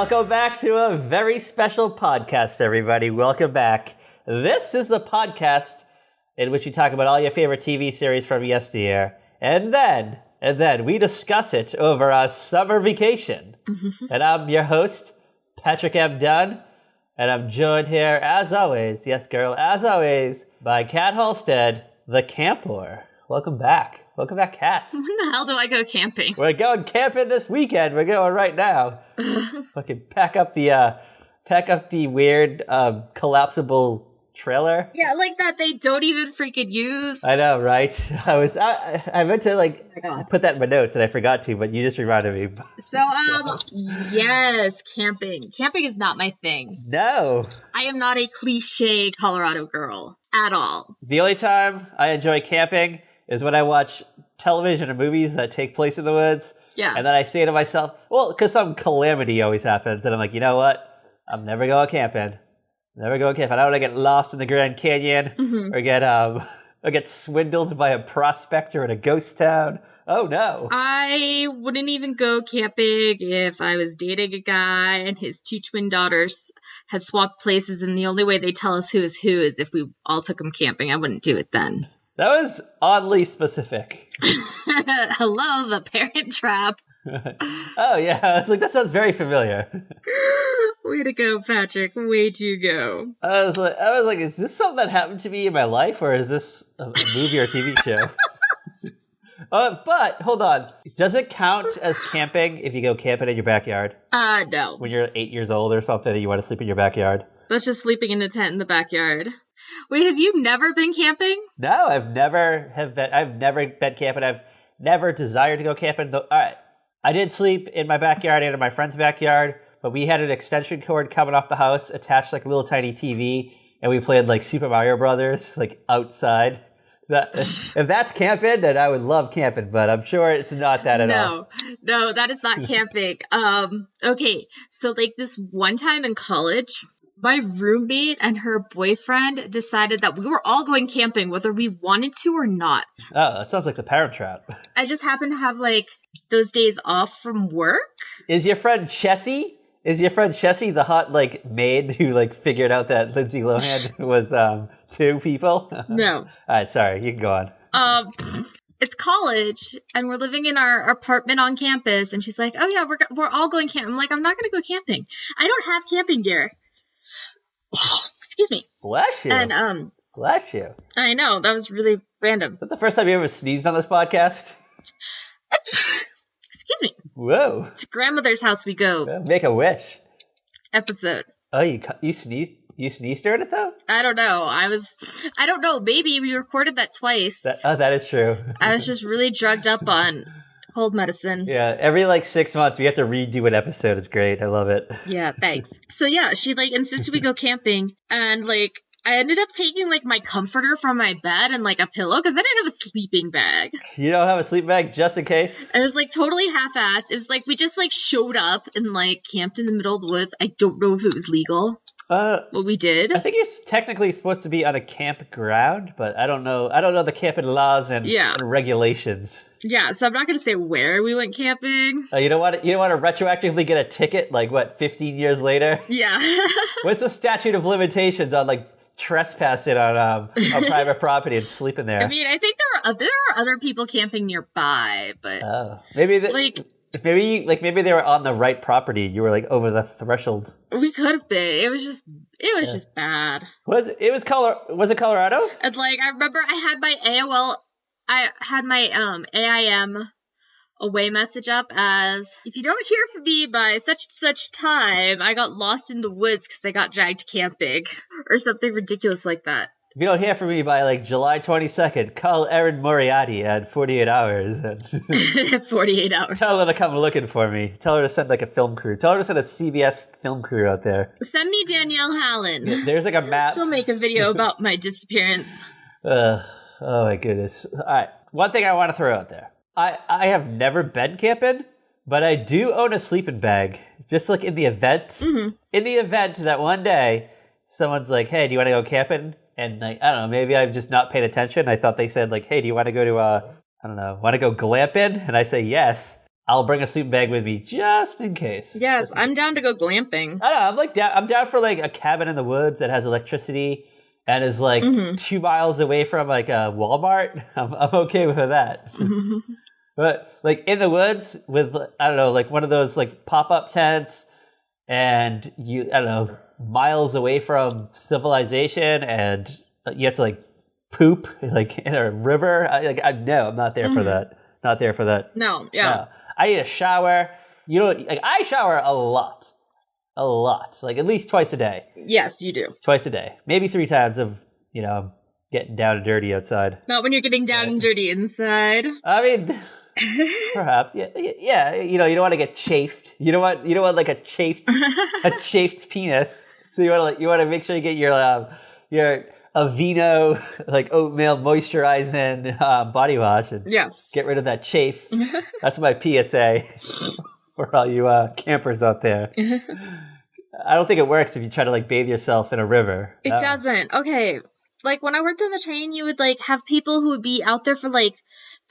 Welcome back to a very special podcast, everybody. Welcome back. This is the podcast in which we talk about all your favorite TV series from yesteryear, and then we discuss it over our summer vacation. And I'm your host, Patrick M. Dunn, and I'm joined here, as always, yes, girl, as always, by Kat Halstead, the camper. Welcome back. Welcome back, Kat. When the hell do I go camping? We're going camping this weekend. We're going right now. Fucking pack up the weird collapsible trailer. Yeah, like that they don't even freaking use. I know, right? I meant to put that in my notes and I forgot to, but you just reminded me. So, yes, camping. Camping is not my thing. No. I am not a cliche Colorado girl at all. The only time I enjoy camping is when I watch television or movies that take place in the woods. Yeah. And then I say to myself, well, because some calamity always happens. And I'm like, you know what? I'm never going camping. Never going camping. I don't want to get lost in the Grand Canyon or get swindled by a prospector in a ghost town. Oh, no. I wouldn't even go camping if I was dating a guy and his two twin daughters had swapped places. And the only way they tell us who is if we all took them camping. I wouldn't do it then. That was oddly specific. Hello, the Parent Trap. Oh, yeah. I was like, that sounds very familiar. Way to go, Patrick. Way to go. I was like, is this something that happened to me in my life, or is this a movie or TV show? But, hold on. Does it count as camping if you go camping in your backyard? No. When you're 8 years old or something and you want to sleep in your backyard? That's just sleeping in a tent in the backyard. Wait, have you never been camping? No, I've never been camping. I've never desired to go camping. All right. I did sleep in my backyard and in my friend's backyard, but we had an extension cord coming off the house attached like a little tiny TV, and we played like Super Mario Brothers like outside. If that's camping, then I would love camping, but I'm sure it's not that at all. No, that is not camping. Okay, so like this one time in college, my roommate and her boyfriend decided that we were all going camping, whether we wanted to or not. Oh, that sounds like the Parent Trap. I just happened to have like those days off from work. Is your friend Chessie the hot like maid who like figured out that Lindsay Lohan was two people? No. All right, sorry, you can go on. It's college, and we're living in our apartment on campus, and she's like, "Oh yeah, we're all going camping." I'm like, "I'm not going to go camping. I don't have camping gear." Excuse me. Bless you. And bless you. I know, that was really random. Is that the first time you ever sneezed on this podcast? Excuse me. Whoa. To grandmother's house we go. Make a wish. Episode. Oh, you sneezed? You sneezed during it though? I don't know. I don't know. Maybe we recorded that twice. That is true. I was just really drugged up on cold medicine. Yeah, every like 6 months we have to redo an episode. It's great. I love it. Yeah, thanks. So yeah, she like insisted we go camping, and like I ended up taking like my comforter from my bed and like a pillow because I didn't have a sleeping bag. You don't have a sleeping bag just in case? It was like totally half-assed. It was like we just like showed up and like camped in the middle of the woods. I don't know if it was legal. What we did. I think you're technically supposed to be on a campground, but I don't know the camping laws and regulations. Yeah, so I'm not going to say where we went camping. You don't want to retroactively get a ticket like what 15 years later? Yeah. What's the statute of limitations on like trespassing on private property and sleeping there? I mean, I think there are other people camping nearby, but maybe maybe they were on the right property. You were like over the threshold. We could have been. It was just bad. Was it Colorado? It's like I remember I had my AIM away message up as, if you don't hear from me by such and such time, I got lost in the woods because I got dragged camping or something ridiculous like that. If you don't hear from me by like July 22nd, call Erin Moriarty at 48 hours. 48 hours. Tell her to come looking for me. Tell her to send like a film crew. Tell her to send a CBS film crew out there. Send me Danielle Hallen. Yeah, there's like a map. She'll make a video about my disappearance. Oh my goodness. All right. One thing I want to throw out there. I have never been camping, but I do own a sleeping bag. Just like in the event. Mm-hmm. In the event that one day someone's like, hey, do you want to go camping? And like, I don't know, maybe I've just not paid attention. I thought they said like, hey, do you want to go to want to go glamping? And I say yes. I'll bring a sleeping bag with me just in case. Yes, I'm down to go glamping. I don't know. I'm down for like a cabin in the woods that has electricity and is like 2 miles away from like a Walmart. I'm okay with that. But like in the woods with, I don't know, like one of those like pop-up tents, and I don't know, miles away from civilization, and you have to like poop like in a river. I'm not there for that. Not there for that. No, yeah. No. I need a shower. I shower a lot, like at least twice a day. Yes, you do. Twice a day, maybe 3 times of getting down and dirty outside. Not when you're getting down and dirty inside. I mean, perhaps, yeah. You don't want to get chafed. You don't want like a chafed penis. So you want to make sure you get your Aveeno like oatmeal moisturizing body wash and get rid of that chafe. That's my PSA for all you campers out there. I don't think it works if you try to like bathe yourself in a river. It doesn't. Okay, like when I worked on the train, you would like have people who would be out there for like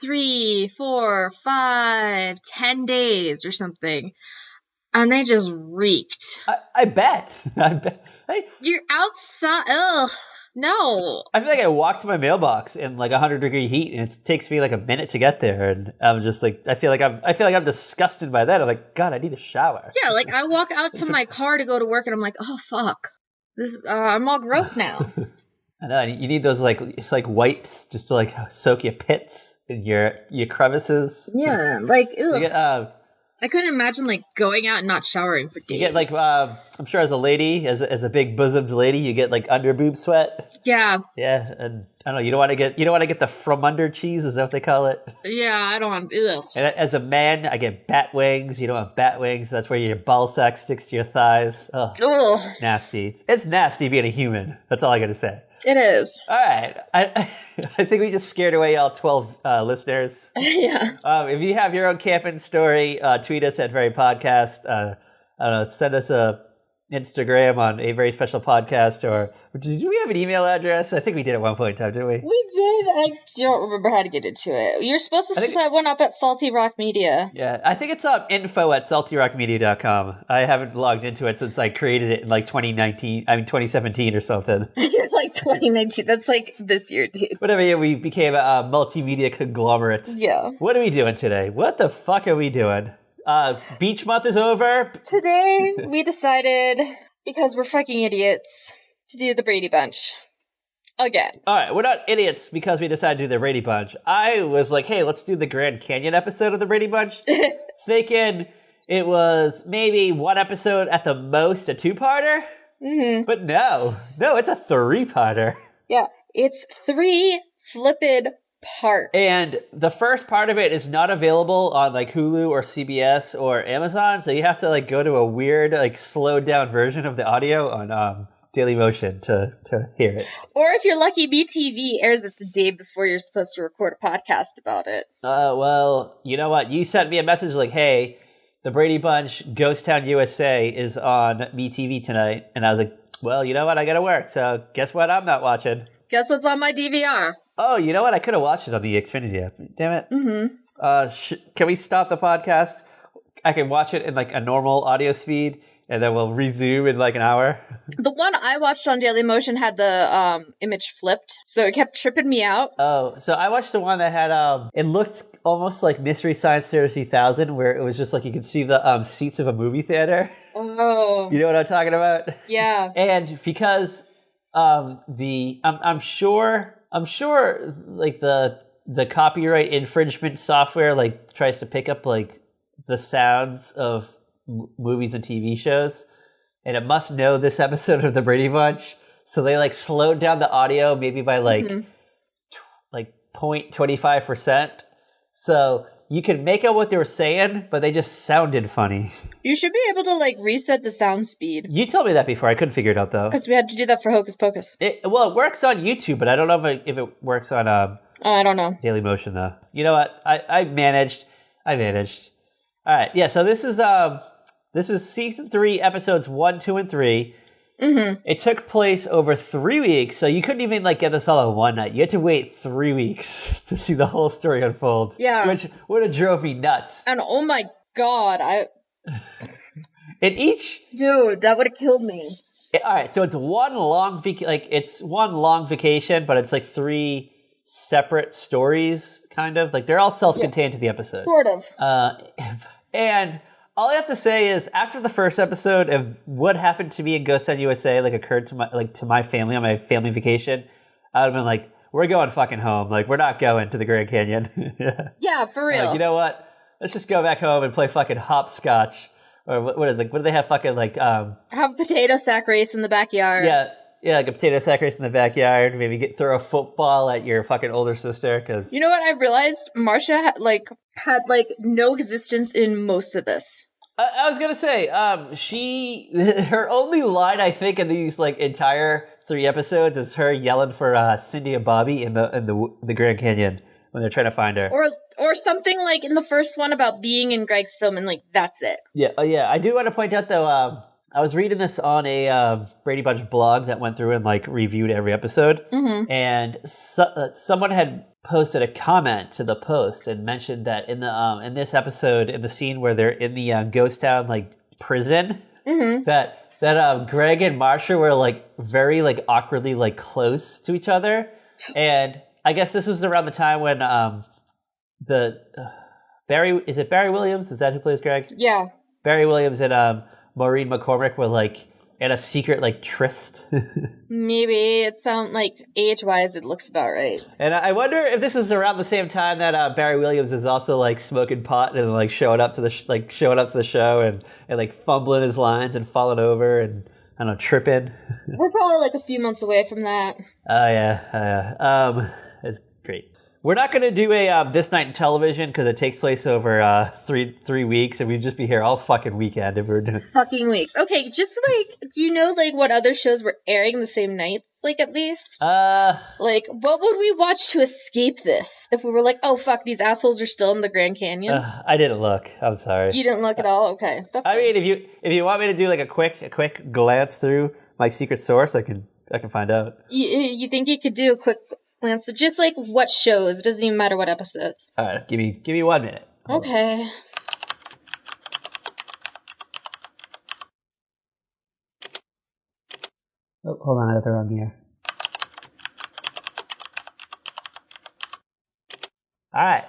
3, 4, 5, 10 days or something, and they just reeked. I bet. Hey, you're outside. Ugh. No. I feel like I walk to my mailbox in like 100-degree heat, and it takes me like a minute to get there, and I'm just like, I feel like I'm disgusted by that. I'm like, God, I need a shower. Yeah, like I walk out to my car to go to work, and I'm like, oh fuck, this is, I'm all gross now. I know. You need those like wipes just to like soak your pits and your crevices. Yeah, like ugh. I couldn't imagine like going out and not showering for days. You get like, I'm sure as a lady, as a big bosomed lady, you get like under boob sweat. Yeah. Yeah, and I don't know. You don't want to get the from under cheese. Is that what they call it? Yeah, I don't want. Ugh. And as a man, I get bat wings. You don't want bat wings. That's where your ball sack sticks to your thighs. Ugh. Ugh. Nasty. It's nasty being a human. That's all I got to say. It is. All right. I think we just scared away all 12 listeners. Yeah. If you have your own camping story, tweet us at Very Podcast. I don't know, send us a Instagram on A Very Special Podcast, or did we have an email address? I think we did at one point in time, didn't we? We did. I don't remember how to get into it. You're supposed to set one up at Salty Rock Media. Yeah, I think it's info@saltyrockmedia.com. I haven't logged into it since I created it in like 2017 or something. Like 2019. That's like this year, dude. Whatever year we became a multimedia conglomerate. Yeah. What are we doing today? What the fuck are we doing? Beach month is over. Today we decided, because we're fucking idiots, to do the Brady Bunch. Again. Alright, we're not idiots because we decided to do the Brady Bunch. I was like, hey, let's do the Grand Canyon episode of the Brady Bunch. Thinking it was maybe one episode at the most, a 2-parter. Mm-hmm. But no, it's a 3-parter. Yeah, it's 3 flipped parts. And the first part of it is not available on like Hulu or CBS or Amazon, so you have to like go to a weird like slowed down version of the audio on Daily Motion to hear it. Or if you're lucky, BTV airs it the day before you're supposed to record a podcast about it. Well, you know what? You sent me a message like, hey, the Brady Bunch Ghost Town USA is on MeTV tonight. And I was like, well, you know what? I gotta work, so guess what? I'm not watching. Guess what's on my DVR? Oh, you know what? I could have watched it on the Xfinity app. Damn it. Mm-hmm. Can we stop the podcast? I can watch it in like a normal audio speed, and then we'll resume in like an hour. The one I watched on Daily Motion had the image flipped, so it kept tripping me out. Oh, so I watched the one that had, it looked almost like Mystery Science Theater 3000, where it was just like you could see the seats of a movie theater. Oh. You know what I'm talking about? Yeah. And because I'm sure like the copyright infringement software like tries to pick up like the sounds of movies and TV shows, and it must know this episode of the Brady Bunch, so they like slowed down the audio maybe by like like 0.25%, so you could make out what they were saying, but they just sounded funny. You should be able to like reset the sound speed. You told me that before. I couldn't figure it out though. Because we had to do that for Hocus Pocus. It works on YouTube, but I don't know if it works on I don't know. Daily Motion though. You know what? I managed. All right. Yeah. So this is season 3, episodes 1, 2, and 3. It took place over 3 weeks, so you couldn't even like get this all in one night. You had to wait 3 weeks to see the whole story unfold. Yeah. Which would have drove me nuts. And oh my god, Dude, that would have killed me. All right, so it's one long vacation, but it's like 3 separate stories, kind of. Like they're all self-contained to the episode. Sort of. And all I have to say is, after the first episode of what happened to me in Ghost Town USA, like occurred to my family on my family vacation, I would have been like, "We're going fucking home. Like we're not going to the Grand Canyon." Yeah, for real. Like, you know what? Let's just go back home and play fucking hopscotch. Or what do they have fucking like have a potato sack race in the backyard. Yeah, like a potato sack race in the backyard. Maybe throw a football at your fucking older sister. Cause you know what I realized? Marsha had no existence in most of this. I was gonna say, her only line I think in these like entire 3 episodes is her yelling for Cindy and Bobby in the Grand Canyon when they're trying to find her. Or something like in the first one about being in Greg's film, and like that's it. Yeah, I do want to point out though. I was reading this on a Brady Bunch blog that went through and like reviewed every episode, and someone had posted a comment to the post and mentioned that in this episode, in the scene where they're in the ghost town like prison, that Greg and Marsha were like very like awkwardly like close to each other, and I guess this was around the time when Barry Williams? Is that who plays Greg? Yeah, Barry Williams and Maureen McCormick were like in a secret like tryst. Maybe it sounds like age-wise, it looks about right. And I wonder if this is around the same time that Barry Williams is also like smoking pot and like showing up to the show and like fumbling his lines and falling over and I don't know, tripping. We're probably like a few months away from that. Oh yeah, it's great. We're not going to do a This Night in Television because it takes place over 3 weeks, and we'd just be here all fucking weekend if we were doing fucking weeks. Okay, just like, do you know like what other shows were airing the same night? Like at least, like what would we watch to escape this if we were like, oh fuck, these assholes are still in the Grand Canyon? I didn't look. I'm sorry. You didn't look at all. Okay. I mean, if you want me to do like a quick glance through my secret source, I can find out. You think you could do a quick glance? So just like what shows? It doesn't even matter what episodes. All right, give me 1 minute. Okay. Oh, hold on, I got the wrong year. All right,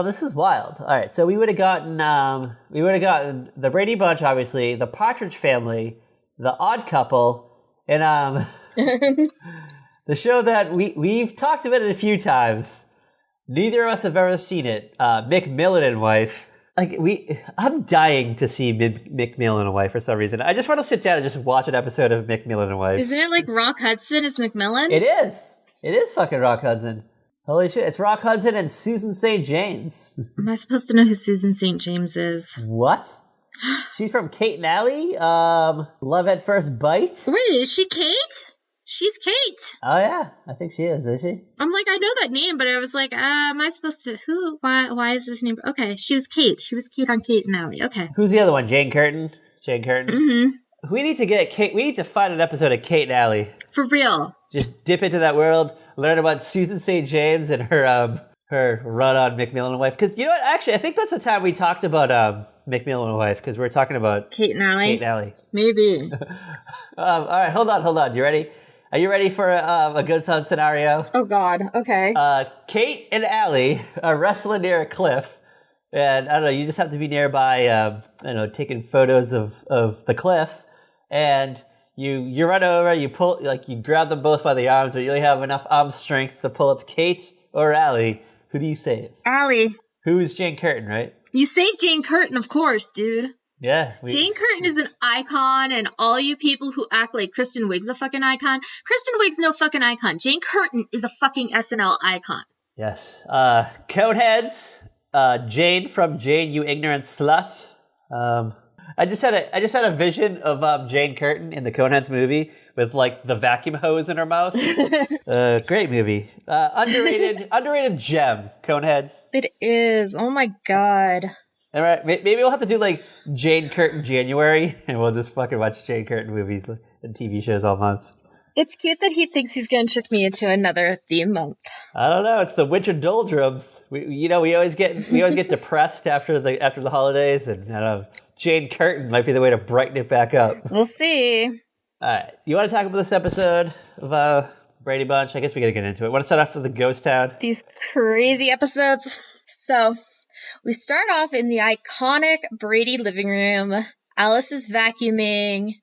this is wild. All right, so we would have gotten the Brady Bunch, obviously, the Partridge Family, the Odd Couple, and the show that we've talked about it a few times. Neither of us have ever seen it. McMillan and Wife. Like I'm dying to see McMillan and Wife for some reason. I just want to sit down and just watch an episode of McMillan and Wife. Isn't it like Rock Hudson is McMillan? It is. It is fucking Rock Hudson. Holy shit! It's Rock Hudson and Susan St. James. Am I supposed to know who Susan St. James is? What? She's from Kate and Allie. Love at First Bite. Wait, is she Kate? She's Kate. Oh yeah, I think she is she? I'm like, I know that name, but I was like, am I supposed to? Who? Why is this name? Okay, she was Kate. She was Kate on Kate and Allie. Okay. Who's the other one? Jane Curtin. Mm-hmm. We need to get Kate. We need to find an episode of Kate and Allie. For real. Just dip into that world, learn about Susan St. James and her run on McMillan and Wife. Because you know what? Actually, I think that's the time we talked about McMillan and Wife because we were talking about Kate and Allie. Kate and Allie. Maybe. All right, hold on. You ready? Are you ready for a good son scenario? Oh, God. Okay. Kate and Allie are wrestling near a cliff. And, I don't know, you just have to be nearby, taking photos of the cliff. And you run over, you grab them both by the arms, but you only have enough arm strength to pull up Kate or Allie. Who do you save? Allie. Who's Jane Curtin, right? You save Jane Curtin, of course, dude. Yeah. Jane Curtin is an icon, and all you people who act like Kristen Wiig's a fucking icon, Kristen Wiig's no fucking icon. Jane Curtin is a fucking SNL icon. Yes. Coneheads. Jane from Jane, You Ignorant Slut. I just had a vision of Jane Curtin in the Coneheads movie with like the vacuum hose in her mouth. Great movie. Underrated gem. Coneheads. It is. Oh my God. All right, maybe we'll have to do like Jane Curtin January, and we'll just fucking watch Jane Curtin movies and TV shows all month. It's cute that he thinks he's going to trick me into another theme month. I don't know. It's the winter doldrums. We always get depressed after the holidays, and I don't know, Jane Curtin might be the way to brighten it back up. We'll see. All right, you want to talk about this episode of Brady Bunch? I guess we got to get into it. Want to start off with the ghost town? These crazy episodes. So we start off in the iconic Brady living room. Alice is vacuuming.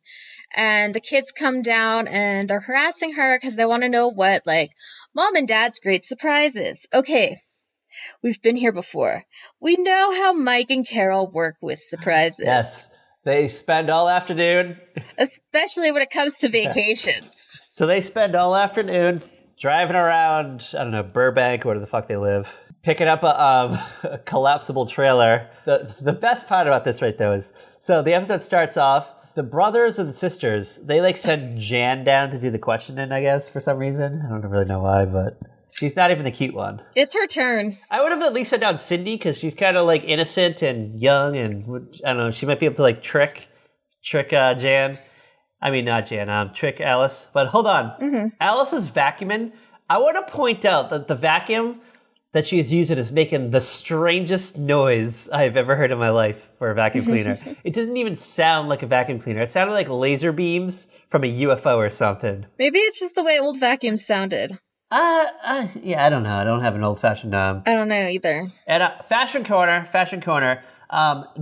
And the kids come down and they're harassing her because they want to know what, like, Mom and Dad's great surprise is. Okay, we've been here before. We know how Mike and Carol work with surprises. Yes, they spend all afternoon. Especially when it comes to vacations. So they spend all afternoon driving around, I don't know, Burbank, where the fuck they live, picking up a collapsible trailer. The best part about this right, though, is, so the episode starts off, the brothers and sisters, they like send Jan down to do the questioning, I guess, for some reason. I don't really know why, but she's not even the cute one. It's her turn. I would have at least sent down Cindy because she's kind of like innocent and young, and I don't know, she might be able to like trick Jan. I mean, not Jan, trick Alice. But hold on. Mm-hmm. Alice is vacuuming. I want to point out that the vacuum that she's using is making the strangest noise I've ever heard in my life for a vacuum cleaner. It doesn't even sound like a vacuum cleaner. It sounded like laser beams from a UFO or something. Maybe it's just the way old vacuums sounded. Yeah, I don't know. I don't have an old-fashioned... I don't know either. And Fashion Corner.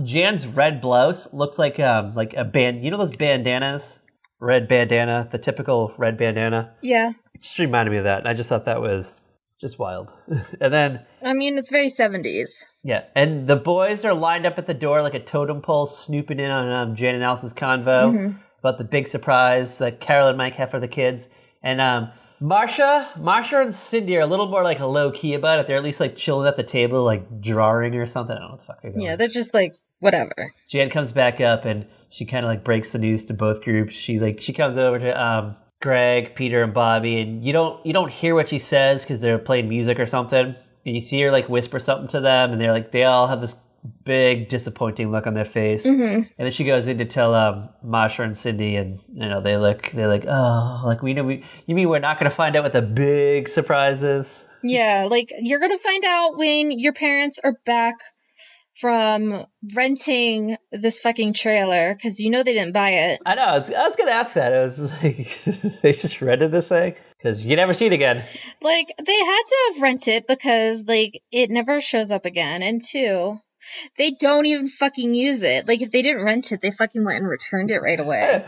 Jan's red blouse looks like a band... You know those bandanas? Red bandana, the typical red bandana? Yeah. It just reminded me of that. And I just thought that was... just wild. And then... I mean, it's very 70s. Yeah, and the boys are lined up at the door like a totem pole, snooping in on Jan and Alice's convo about the big surprise that Carol and Mike have for the kids. And Marsha and Cindy are a little more like low-key about it. They're at least like chilling at the table, like drawing or something. I don't know what the fuck they're doing. Yeah, they're just like, whatever. Jan comes back up and she kind of like breaks the news to both groups. She comes over to... Greg, Peter, and Bobby, and you don't hear what she says because they're playing music or something. And you see her like whisper something to them, and they all have this big disappointing look on their face. Mm-hmm. And then she goes in to tell Masha and Cindy, and they're like, oh, like you mean we're not going to find out what the big surprise is? Yeah, like you're going to find out when your parents are back from renting this fucking trailer, because they didn't buy it. I know, I was going to ask that. I was like, they just rented this thing? Because you never see it again. Like, they had to have rented it because, like, it never shows up again. And two, they don't even fucking use it. Like, if they didn't rent it, they fucking went and returned it right away.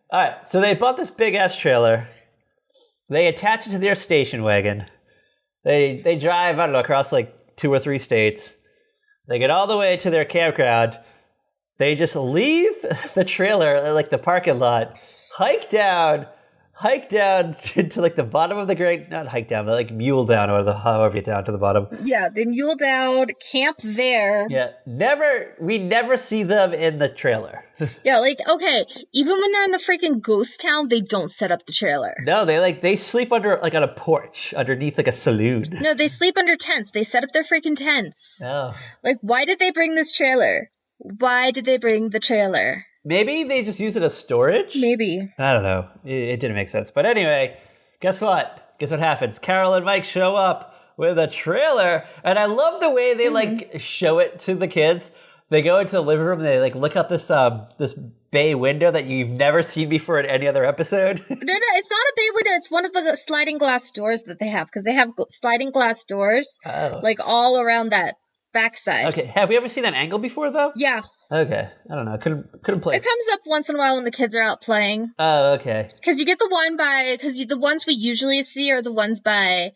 All right, so they bought this big-ass trailer. They attach it to their station wagon. They drive, I don't know, across, like, 2 or 3 states. They get all the way to their campground. They just leave the trailer, like the parking lot, hike down to like the bottom of the great, not hike down, but like mule down, or however you get down to the bottom. Yeah, they mule down, camp there. Yeah, we never see them in the trailer. Yeah, like, okay, even when they're in the freaking ghost town, they don't set up the trailer. No, they sleep under, like on a porch, underneath like a saloon. No, they sleep under tents. They set up their freaking tents. Oh. Like, why did they bring this trailer? Why did they bring the trailer? Maybe they just use it as storage? Maybe. I don't know. It didn't make sense. But anyway, guess what? Guess what happens? Carol and Mike show up with a trailer, and I love the way they like show it to the kids. They go into the living room and they like look out this bay window that you've never seen before in any other episode. No, it's not a bay window. It's one of the sliding glass doors that they have, because they have sliding glass doors like all around that backside. Okay, have we ever seen that angle before though? Yeah. Okay, I don't know. Couldn't place. It comes up once in a while when the kids are out playing. Oh, okay. Because you get the ones we usually see are the ones by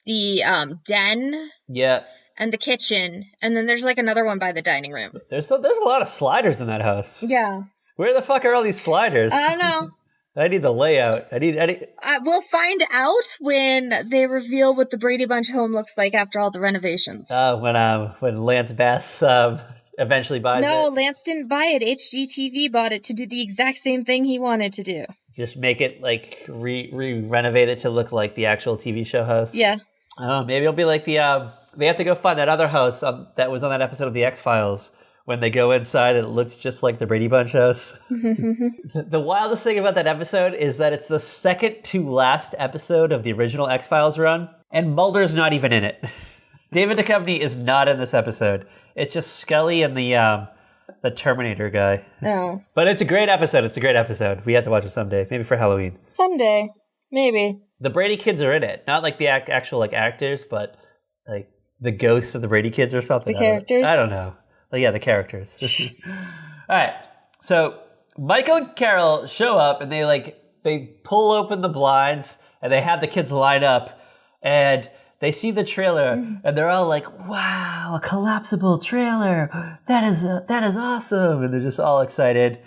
the den. Yeah. And the kitchen, and then there's like another one by the dining room. There's a lot of sliders in that house. Yeah. Where the fuck are all these sliders? I don't know. I need the layout. I need. We'll find out when they reveal what the Brady Bunch home looks like after all the renovations. When Lance Bass eventually buys it. No, Lance didn't buy it. HGTV bought it to do the exact same thing he wanted to do. Just make it like renovate it to look like the actual TV show house. Yeah. Oh, maybe it'll be like the. They have to go find that other house that was on that episode of The X-Files when they go inside, it looks just like the Brady Bunch house. The wildest thing about that episode is that it's the second to last episode of the original X-Files run, and Mulder's not even in it. David Duchovny is not in this episode. It's just Scully and the Terminator guy. Oh. But it's a great episode. It's a great episode. We have to watch it someday, maybe for Halloween. Someday, maybe. The Brady kids are in it, not like the actual like actors, but like the ghosts of the Brady kids or something. The characters? I don't know. But yeah, the characters. All right. So Michael and Carol show up and they pull open the blinds and they have the kids line up and they see the trailer and they're all like, wow, a collapsible trailer. That is awesome. And they're just all excited.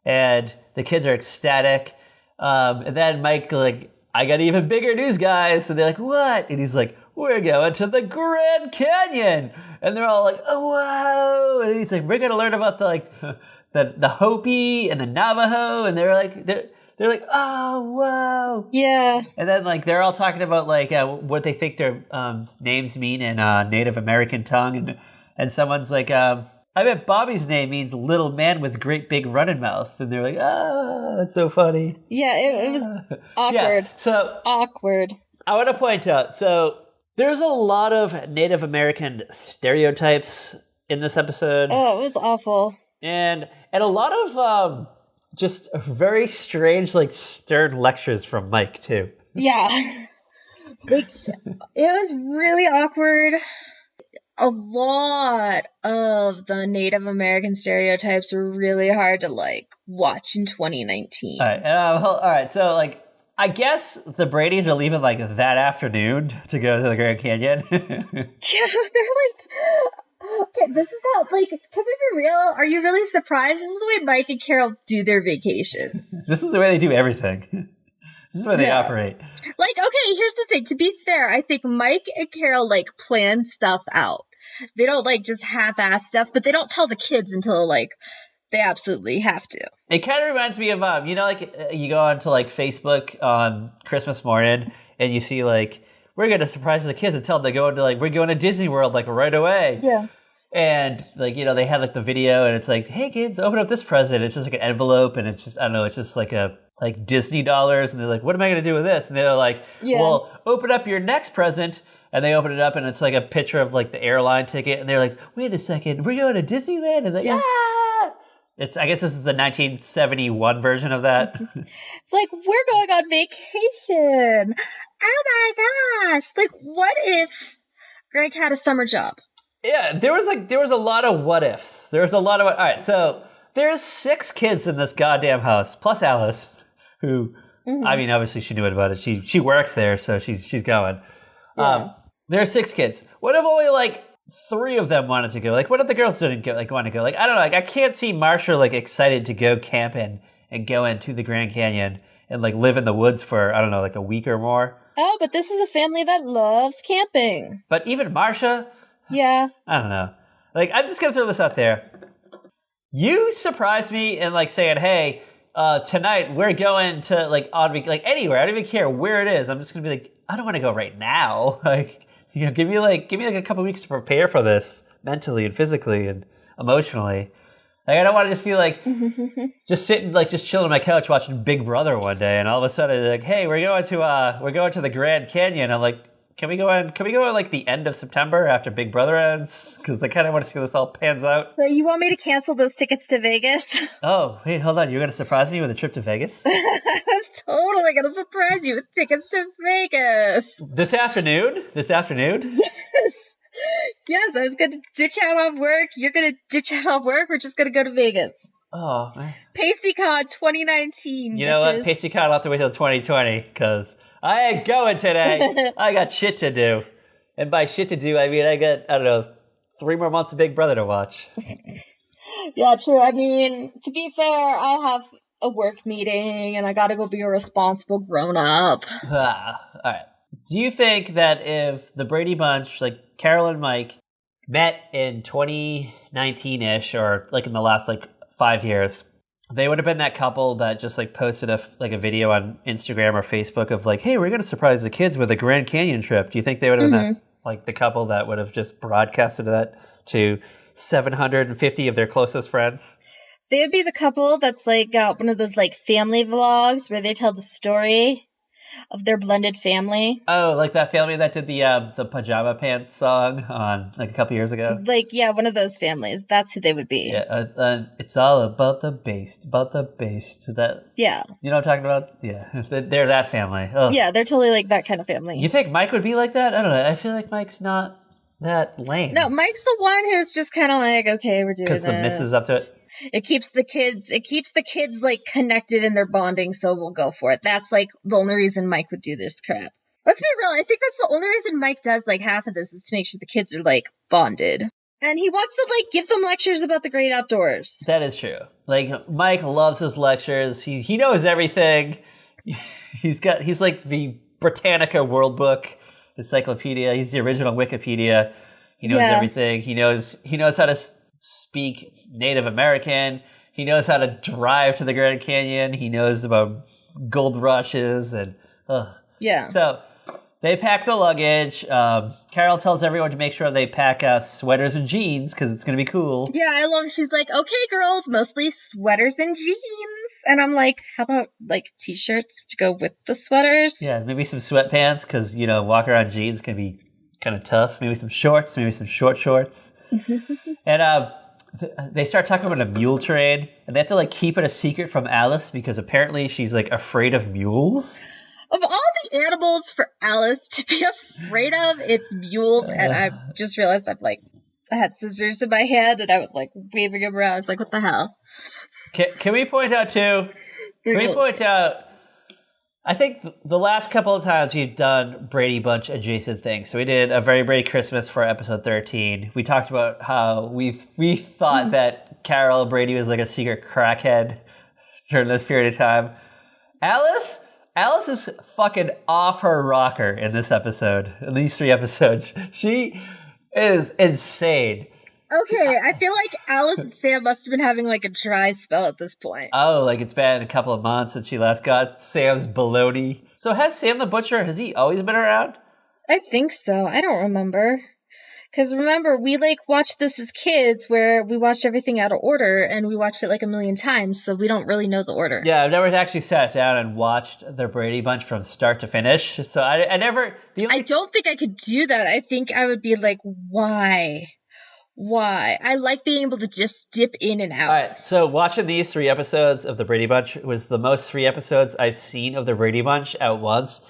And the kids are ecstatic. And then Mike like, I got even bigger news, guys. And they're like, what? And he's like, we're going to the Grand Canyon. And they're all like, oh, wow. And he's like, we're going to learn about the Hopi and the Navajo. And they're like, oh, wow. Yeah. And then like they're all talking about like what they think their names mean in Native American tongue. And someone's like, I bet Bobby's name means little man with great big running mouth. And they're like, that's so funny. Yeah, it was awkward. Yeah, so awkward. I want to point out, so there's a lot of Native American stereotypes in this episode. Oh, it was awful. And a lot of just very strange, like stern lectures from Mike too. Yeah. Like, it was really awkward. A lot of the Native American stereotypes were really hard to like watch in 2019. All right, all right. So like, I guess the Bradys are leaving like that afternoon to go to the Grand Canyon. Yeah, they're like, okay, this is how, like, can we be real? Are you really surprised? This is the way Mike and Carol do their vacations. This is the way they do everything. This is the way they operate. Like, okay, here's the thing. To be fair, I think Mike and Carol, like, plan stuff out. They don't, like, just half-ass stuff, but they don't tell the kids until, like, they absolutely have to. It kind of reminds me of, you know, like you go onto like Facebook on Christmas morning and you see like, we're going to surprise the kids and tell them they go into like, we're going to Disney World like right away. Yeah. And like, you know, they have like the video and it's like, hey kids, open up this present. It's just like an envelope and it's just, I don't know, it's just like like Disney dollars. And they're like, what am I going to do with this? And they're like, well, open up your next present. And they open it up and it's like a picture of like the airline ticket. And they're like, wait a second, we're going to Disneyland? And they're like, I guess this is the 1971 version of that. It's like, we're going on vacation. Oh my gosh. Like, what if Greg had a summer job? Yeah, there was a lot of what ifs. There was a lot of, all right, so there's 6 kids in this goddamn house, plus Alice, who, I mean, obviously she knew about it. She works there, so she's going. Yeah. There are 6 kids. What if only like 3 of them wanted to go? Like, what if the girls didn't go, like want to go? Like, I don't know. Like, I can't see Marsha like excited to go camping and go into the Grand Canyon and like live in the woods for, I don't know, like a week or more. Oh, but this is a family that loves camping. But even Marsha, yeah, I don't know. Like, I'm just gonna throw this out there. You surprised me in like saying, "Hey, tonight we're going to like on like anywhere. I don't even care where it is. I'm just gonna be like, I don't want to go right now. Like, you know, give me like a couple weeks to prepare for this mentally and physically and emotionally. Like, I don't want to just feel like just sitting like just chilling on my couch watching Big Brother one day, and all of a sudden they're like, hey, we're going to the Grand Canyon. I'm like, can we go on like the end of September after Big Brother ends? Because I kind of want to see how this all pans out. So you want me to cancel those tickets to Vegas? Oh, wait, hold on. You're going to surprise me with a trip to Vegas? I was totally going to surprise you with tickets to Vegas. This afternoon? Yes. Yes, I was going to ditch out of work. You're going to ditch out of work. We're just going to go to Vegas. Oh, man. PaceyCon 2019. You know what? PaceyCon, I'll have to wait till 2020 because I ain't going today. I got shit to do. And by shit to do, I mean I got, I don't know, 3 more months of Big Brother to watch. Yeah, true. I mean, to be fair, I have a work meeting and I got to go be a responsible grown-up. All right. Do you think that if the Brady Bunch, like Carol and Mike, met in 2019-ish or like in the last like 5 years, they would have been that couple that just like posted a video on Instagram or Facebook of like, hey, we're going to surprise the kids with a Grand Canyon trip. Do you think they would have been that, like the couple that would have just broadcasted that to 750 of their closest friends. They would be the couple that's like got one of those like family vlogs where they tell the story of their blended family. Oh, like that family that did the pajama pants song on like a couple years ago. Like, yeah, one of those families. That's who they would be. Yeah, it's all about the bass. That. Yeah. You know what I'm talking about? Yeah, they're that family. Ugh. Yeah, they're totally like that kind of family. You think Mike would be like that? I don't know. I feel like Mike's not that lame. No, Mike's the one who's just kind of like, okay, we're doing this. Because the missus up to it. It keeps the kids like connected in their bonding, so we'll go for it. That's like the only reason Mike would do this crap. Let's be real, I think that's the only reason Mike does like half of this is to make sure the kids are like bonded. And he wants to like give them lectures about the great outdoors. That is true. Like Mike loves his lectures. He knows everything. He's like the Britannica World Book encyclopedia. He's the original Wikipedia. He knows everything. He knows how to speak Native American. He knows how to drive to the Grand Canyon. He knows about gold rushes and yeah. So they pack the luggage. Carol tells everyone to make sure they pack sweaters and jeans because it's gonna be cool. Yeah, I love. She's like, okay, girls, mostly sweaters and jeans, and I'm like, how about like t-shirts to go with the sweaters? Yeah, maybe some sweatpants because walking around jeans can be kind of tough. Maybe some shorts. Maybe some short shorts. And they start talking about a mule train, and they have to like keep it a secret from Alice because apparently she's like afraid of mules. Of all the animals for Alice to be afraid of, it's mules, and I just realized I had scissors in my hand, and I was like waving them around. I was like, what the hell? Can we point out too? I think the last couple of times we've done Brady Bunch adjacent things. So we did A Very Brady Christmas for episode 13. We talked about how we thought that Carol Brady was like a secret crackhead during this period of time. Alice is fucking off her rocker in this episode, in these 3 episodes. She is insane. Okay, I feel like Alice and Sam must have been having like a dry spell at this point. Oh, like it's been a couple of months since she last got Sam's baloney. So has Sam the Butcher, has he always been around? I think so. I don't remember. Because remember, we like watched this as kids where we watched everything out of order and we watched it like a million times, so we don't really know the order. Yeah, I've never actually sat down and watched the Brady Bunch from start to finish. So I never... I don't think I could do that. I think I would be like, why? I like being able to just dip in and out. All right, so watching these 3 episodes of the Brady Bunch was the most 3 episodes I've seen of the Brady Bunch at once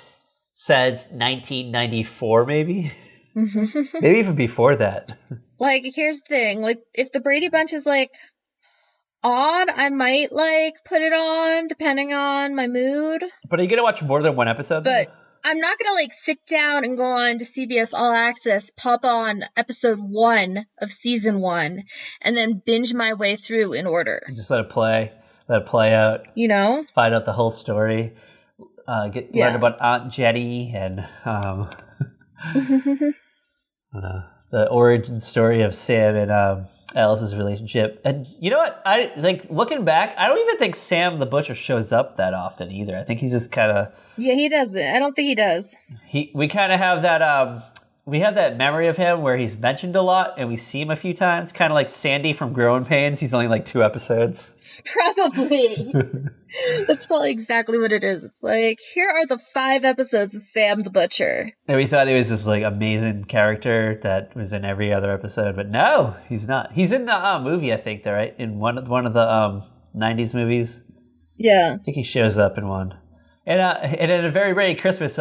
since 1994, maybe? Maybe even before that. Like, here's the thing. Like, if the Brady Bunch is, like, on, I might, like, put it on, depending on my mood. But are you going to watch more than 1 episode? But I'm not going to, like, sit down and go on to CBS All Access, pop on episode 1 of season 1, and then binge my way through in order. Just let it play out. You know? Find out the whole story. Learn about Aunt Jenny and... the origin story of Sam and Alice's relationship. And you know what? I like looking back, I don't even think Sam the Butcher shows up that often either. I think he's just kind of... Yeah, he doesn't. I don't think he does. We kind of have that... we have that memory of him where he's mentioned a lot and we see him a few times. Kind of like Sandy from Growing Pains. He's only like 2 episodes. Probably. That's probably exactly what it is. It's like, here are the 5 episodes of Sam the Butcher. And we thought he was this like amazing character that was in every other episode, but no, he's not. He's in the movie, I think, though, right? In one of the 90s movies. Yeah. I think he shows up in one. And in A Very Brady Christmas,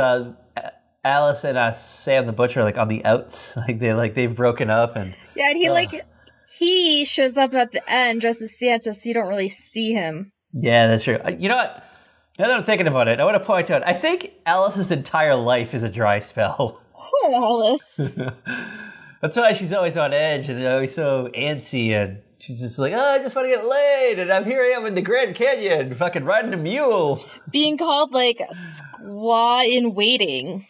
Alice and Sam the Butcher are like on the outs. They've broken up and... Yeah, and he shows up at the end dressed as Santa, so you don't really see him. Yeah, that's true. You know what? Now that I'm thinking about it, I want to point out, I think Alice's entire life is a dry spell. Poor Alice. That's why she's always on edge and always so antsy, and she's just like, I just want to get laid, and here I am in the Grand Canyon, fucking riding a mule. Being called, like, squaw in waiting.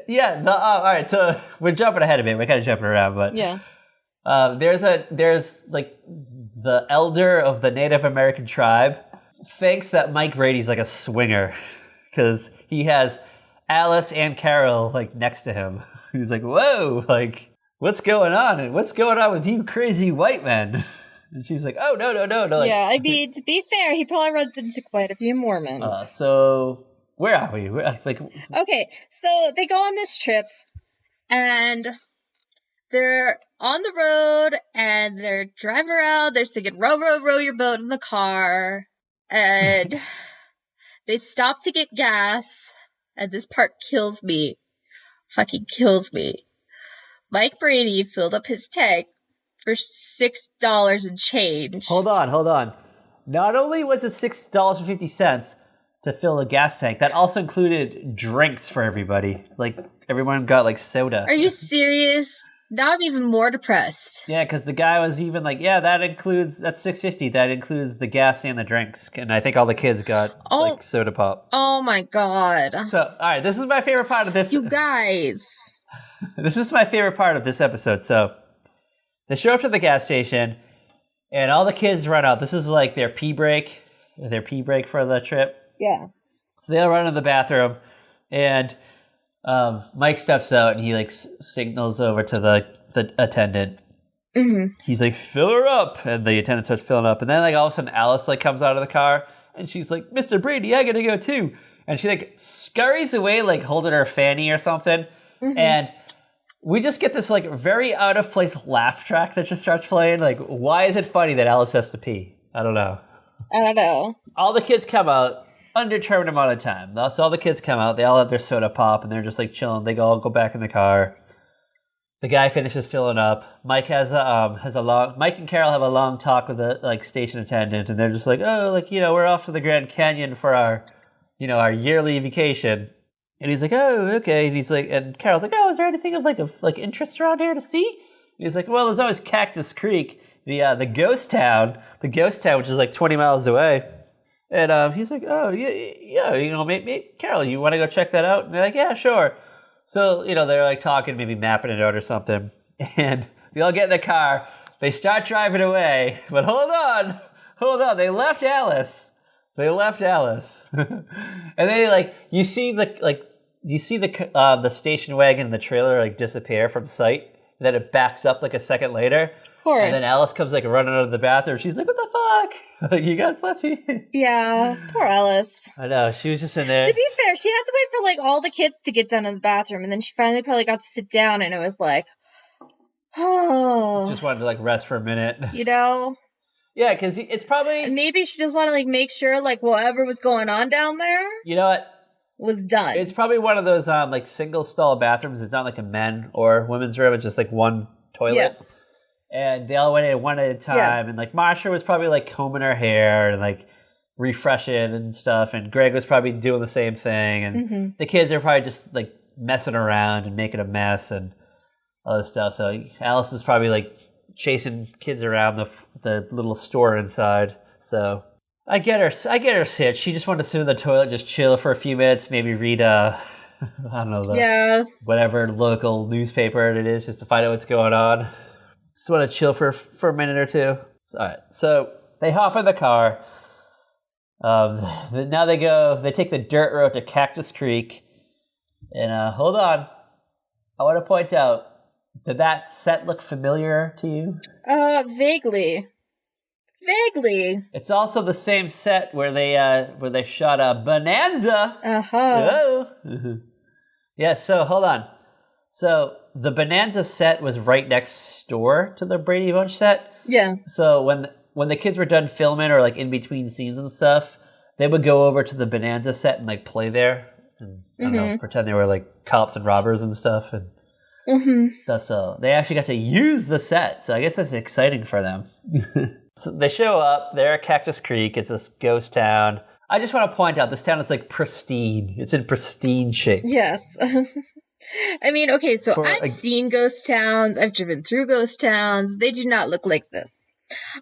Yeah, all right, so we're jumping ahead a bit. We're kind of jumping around, but... Yeah. There's like the elder of the Native American tribe thinks that Mike Brady's like a swinger because he has Alice and Carol like next to him. He's like, whoa, like what's going on? And what's going on with you crazy white men? And she's like, oh, no. Like, yeah, I mean, to be fair, he probably runs into quite a few Mormons. So where are we? Okay, so they go on this trip, and they're on the road, and they're driving around. They're singing, row, row, row your boat in the car. And they stop to get gas, and this part kills me. Fucking kills me. Mike Brady filled up his tank for $6 and change. Hold on. Not only was it $6.50 to fill a gas tank, that also included drinks for everybody. Like, everyone got, like, soda. Are you serious? Now I'm even more depressed. Yeah, because the guy was even like, yeah, that's $6.50. That includes the gas and the drinks. And I think all the kids got, like, soda pop. Oh, my God. So, all right, this is my favorite part of this. You guys. This is my favorite part of this episode. So, they show up to the gas station, and all the kids run out. This is like their pee break for the trip. Yeah. So they all run to the bathroom, and Mike steps out, and he like signals over to the attendant. Mm-hmm. He's like, fill her up, and the attendant starts filling up. And then like all of a sudden, Alice like comes out of the car, and she's like, Mr. Brady, I gotta go too. And she like scurries away, like holding her fanny or something, and we just get this like very out of place laugh track that just starts playing. Like, why is it funny that Alice has to pee? I don't know. All the kids come out, undetermined amount of time. So all the kids come out, they all have their soda pop, and they're just like chilling. They all go back in the car. The guy finishes filling up. Mike and Carol have a long talk with the like station attendant, and they're just like, oh, like, you know, we're off to the Grand Canyon for our yearly vacation. And he's like, oh, okay. And he's like, and Carol's like, oh, is there anything of interest around here to see? And he's like, well, there's always Cactus Creek, the ghost town, which is like 20 miles away. And he's like, oh, yeah, you know, maybe Carol, you want to go check that out? And they're like, yeah, sure. So, you know, they're like talking, maybe mapping it out or something. And they all get in the car. They start driving away. But hold on. They left Alice. And they like, you see the station wagon and the trailer like disappear from sight. And then it backs up like a second later. Of course. And then Alice comes like running out of the bathroom. She's like, what the fuck? Like, you guys left me? Yeah, poor Alice. I know, she was just in there. To be fair, she had to wait for like all the kids to get done in the bathroom, and then she finally probably got to sit down, and it was like, oh. Just wanted to like rest for a minute. You know? Yeah, because it's probably... Maybe she just wanted to like make sure like whatever was going on down there... You know what? Was done. It's probably one of those like single stall bathrooms. It's not like a men or women's room. It's just like one toilet. Yeah. And they all went in one at a time. Yeah. And like Marsha was probably like combing her hair and like refreshing and stuff. And Greg was probably doing the same thing. And the kids are probably just like messing around and making a mess and all this stuff. So Alice is probably like chasing kids around the little store inside. So I get her sit. She just wanted to sit in the toilet, just chill for a few minutes, maybe read I don't know, whatever local newspaper it is, just to find out what's going on. Just want to chill for a minute or two. All right. So they hop in the car. Now they take the dirt road to Cactus Creek. And hold on. I want to point out, did that set look familiar to you? Vaguely. It's also the same set where they shot a Bonanza. Uh-huh. Oh. Yeah, so hold on. So the Bonanza set was right next door to the Brady Bunch set. Yeah. So when the kids were done filming or like in between scenes and stuff, they would go over to the Bonanza set and like play there and I don't know, pretend they were like cops and robbers and stuff and stuff. So they actually got to use the set. So I guess that's exciting for them. So they show up. They're at Cactus Creek. It's this ghost town. I just want to point out this town is like pristine. It's in pristine shape. Yes. I mean, okay, so I've seen ghost towns. I've driven through ghost towns. They do not look like this.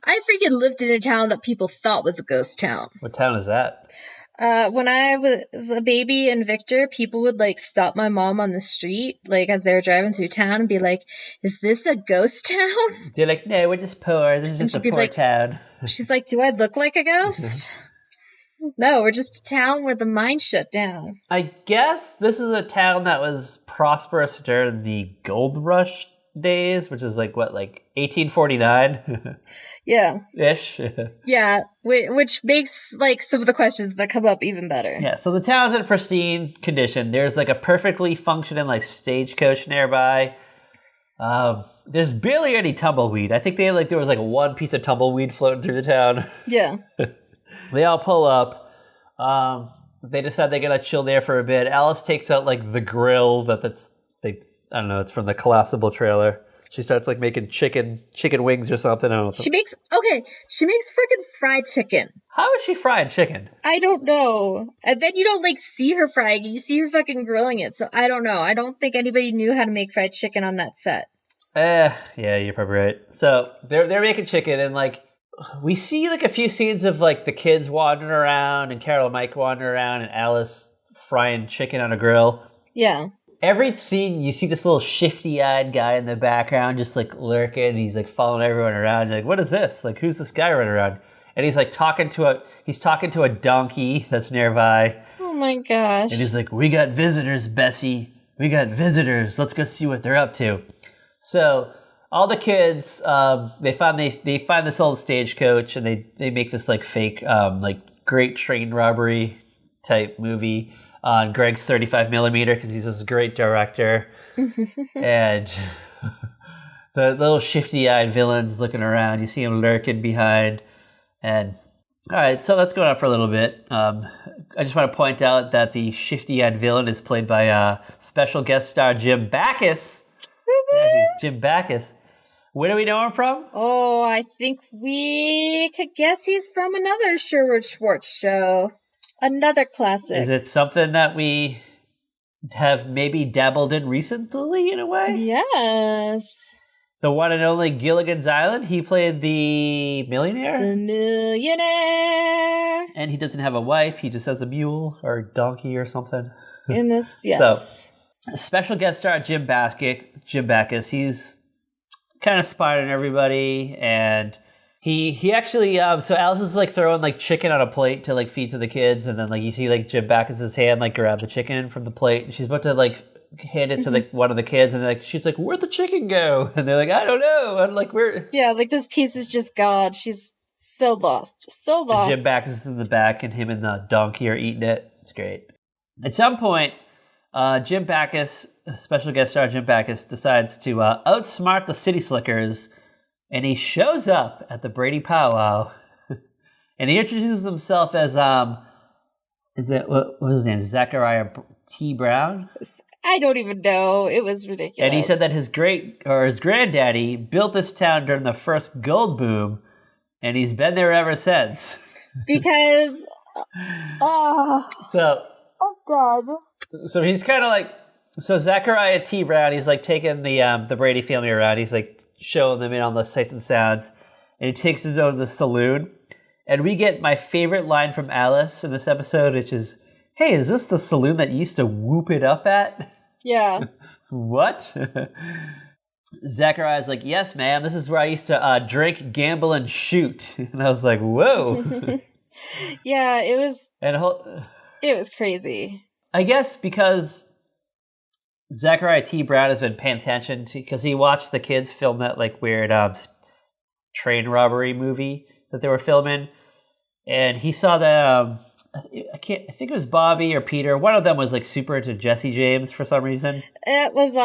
I freaking lived in a town that people thought was a ghost town. What town is that? When I was a baby in Victor, people would like stop my mom on the street, like as they were driving through town, and be like, "Is this a ghost town?" They're like, "No, we're just poor. This is just a poor town." She's like, "Do I look like a ghost?" No, we're just a town where the mine shut down. I guess this is a town that was prosperous during the gold rush days, which is like 1849 Yeah. ish. Yeah, which makes like some of the questions that come up even better. Yeah, so the town's in pristine condition. There's like a perfectly functioning like stagecoach nearby. There's barely any tumbleweed. I think there was like one piece of tumbleweed floating through the town. Yeah. They all pull up. They decide they're gonna chill there for a bit. Alice takes out like the grill I don't know, it's from the collapsible trailer. She starts like making chicken wings or something. I don't know. She makes freaking fried chicken. How is she frying chicken? I don't know. And then you don't like see her frying, you see her fucking grilling it. So I don't know. I don't think anybody knew how to make fried chicken on that set. Yeah, you're probably right. So they're making chicken, and like we see like a few scenes of like the kids wandering around and Carol and Mike wandering around and Alice frying chicken on a grill. Yeah. Every scene, you see this little shifty-eyed guy in the background just, like, lurking, and he's, like, following everyone around. You're like, what is this? Like, who's this guy running around? And he's, like, talking to a donkey that's nearby. Oh, my gosh. And he's like, we got visitors, Bessie. We got visitors. Let's go see what they're up to. So, all the kids, they find this old stagecoach, and they make this, like, fake, like, great train robbery type movie on Greg's 35 millimeter because he's this great director. And the little shifty-eyed villain's looking around. You see him lurking behind. And all right, so that's going on for a little bit. I just want to point out that the shifty-eyed villain is played by special guest star Jim Backus. Yeah, Jim Backus. Where do we know him from? Oh, I think we could guess he's from another Sherwood Schwartz show. Another classic. Is it something that we have maybe dabbled in recently in a way? Yes. The one and only Gilligan's Island. He played the millionaire. The millionaire. And he doesn't have a wife. He just has a mule or a donkey or something. In this, yes. So, special guest star Jim Backus. He's kind of spying on everybody, and he actually so Alice is like throwing like chicken on a plate to like feed to the kids, and then like you see like Jim Backus's hand like grab the chicken from the plate, and she's about to like hand it to like one of the kids, and like she's like, "Where'd the chicken go?" And they're like, "I don't know." And like where? Yeah, like this piece is just gone. She's so lost, so lost. And Jim Backus is in the back, and him and the donkey are eating it. It's great. At some point, Jim Backus, special guest star Jim Backus, decides to outsmart the City Slickers. And he shows up at the Brady powwow, and he introduces himself as what was his name? Zachariah T. Brown. I don't even know. It was ridiculous. And he said that his granddaddy built this town during the first gold boom, and he's been there ever since. Because, oh God. So he's kind of like, Zachariah T. Brown. He's like taking the Brady family around. He's like showing them in on the sights and sounds, and he takes them to the saloon, and we get my favorite line from Alice in this episode, which is, "Hey, is this the saloon that you used to whoop it up at?" Yeah. What? Zachariah's like, "Yes, ma'am, this is where I used to drink, gamble, and shoot." And I was like, whoa. Yeah, it was crazy. I guess because Zachariah T. Brown has been paying attention to, because he watched the kids film that like weird train robbery movie that they were filming, and he saw that I think it was Bobby or Peter. One of them was like super into Jesse James for some reason. It was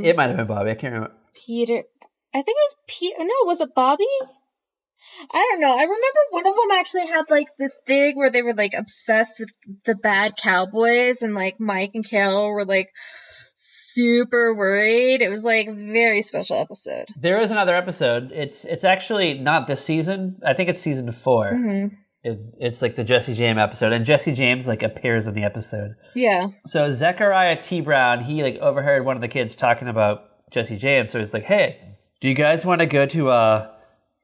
It might have been Bobby. I can't remember. Peter. I think it was Peter. No, was it Bobby? I don't know. I remember one of them actually had like this thing where they were like obsessed with the bad Cowboys, and like Mike and Carol were like super worried. It was like a very special episode. There is another episode. It's actually not this season. I think it's season 4. Mm-hmm. It's like the Jesse James episode, and Jesse James like appears in the episode. Yeah. So Zachariah T. Brown, he like overheard one of the kids talking about Jesse James. So he's like, "Hey, do you guys want to go to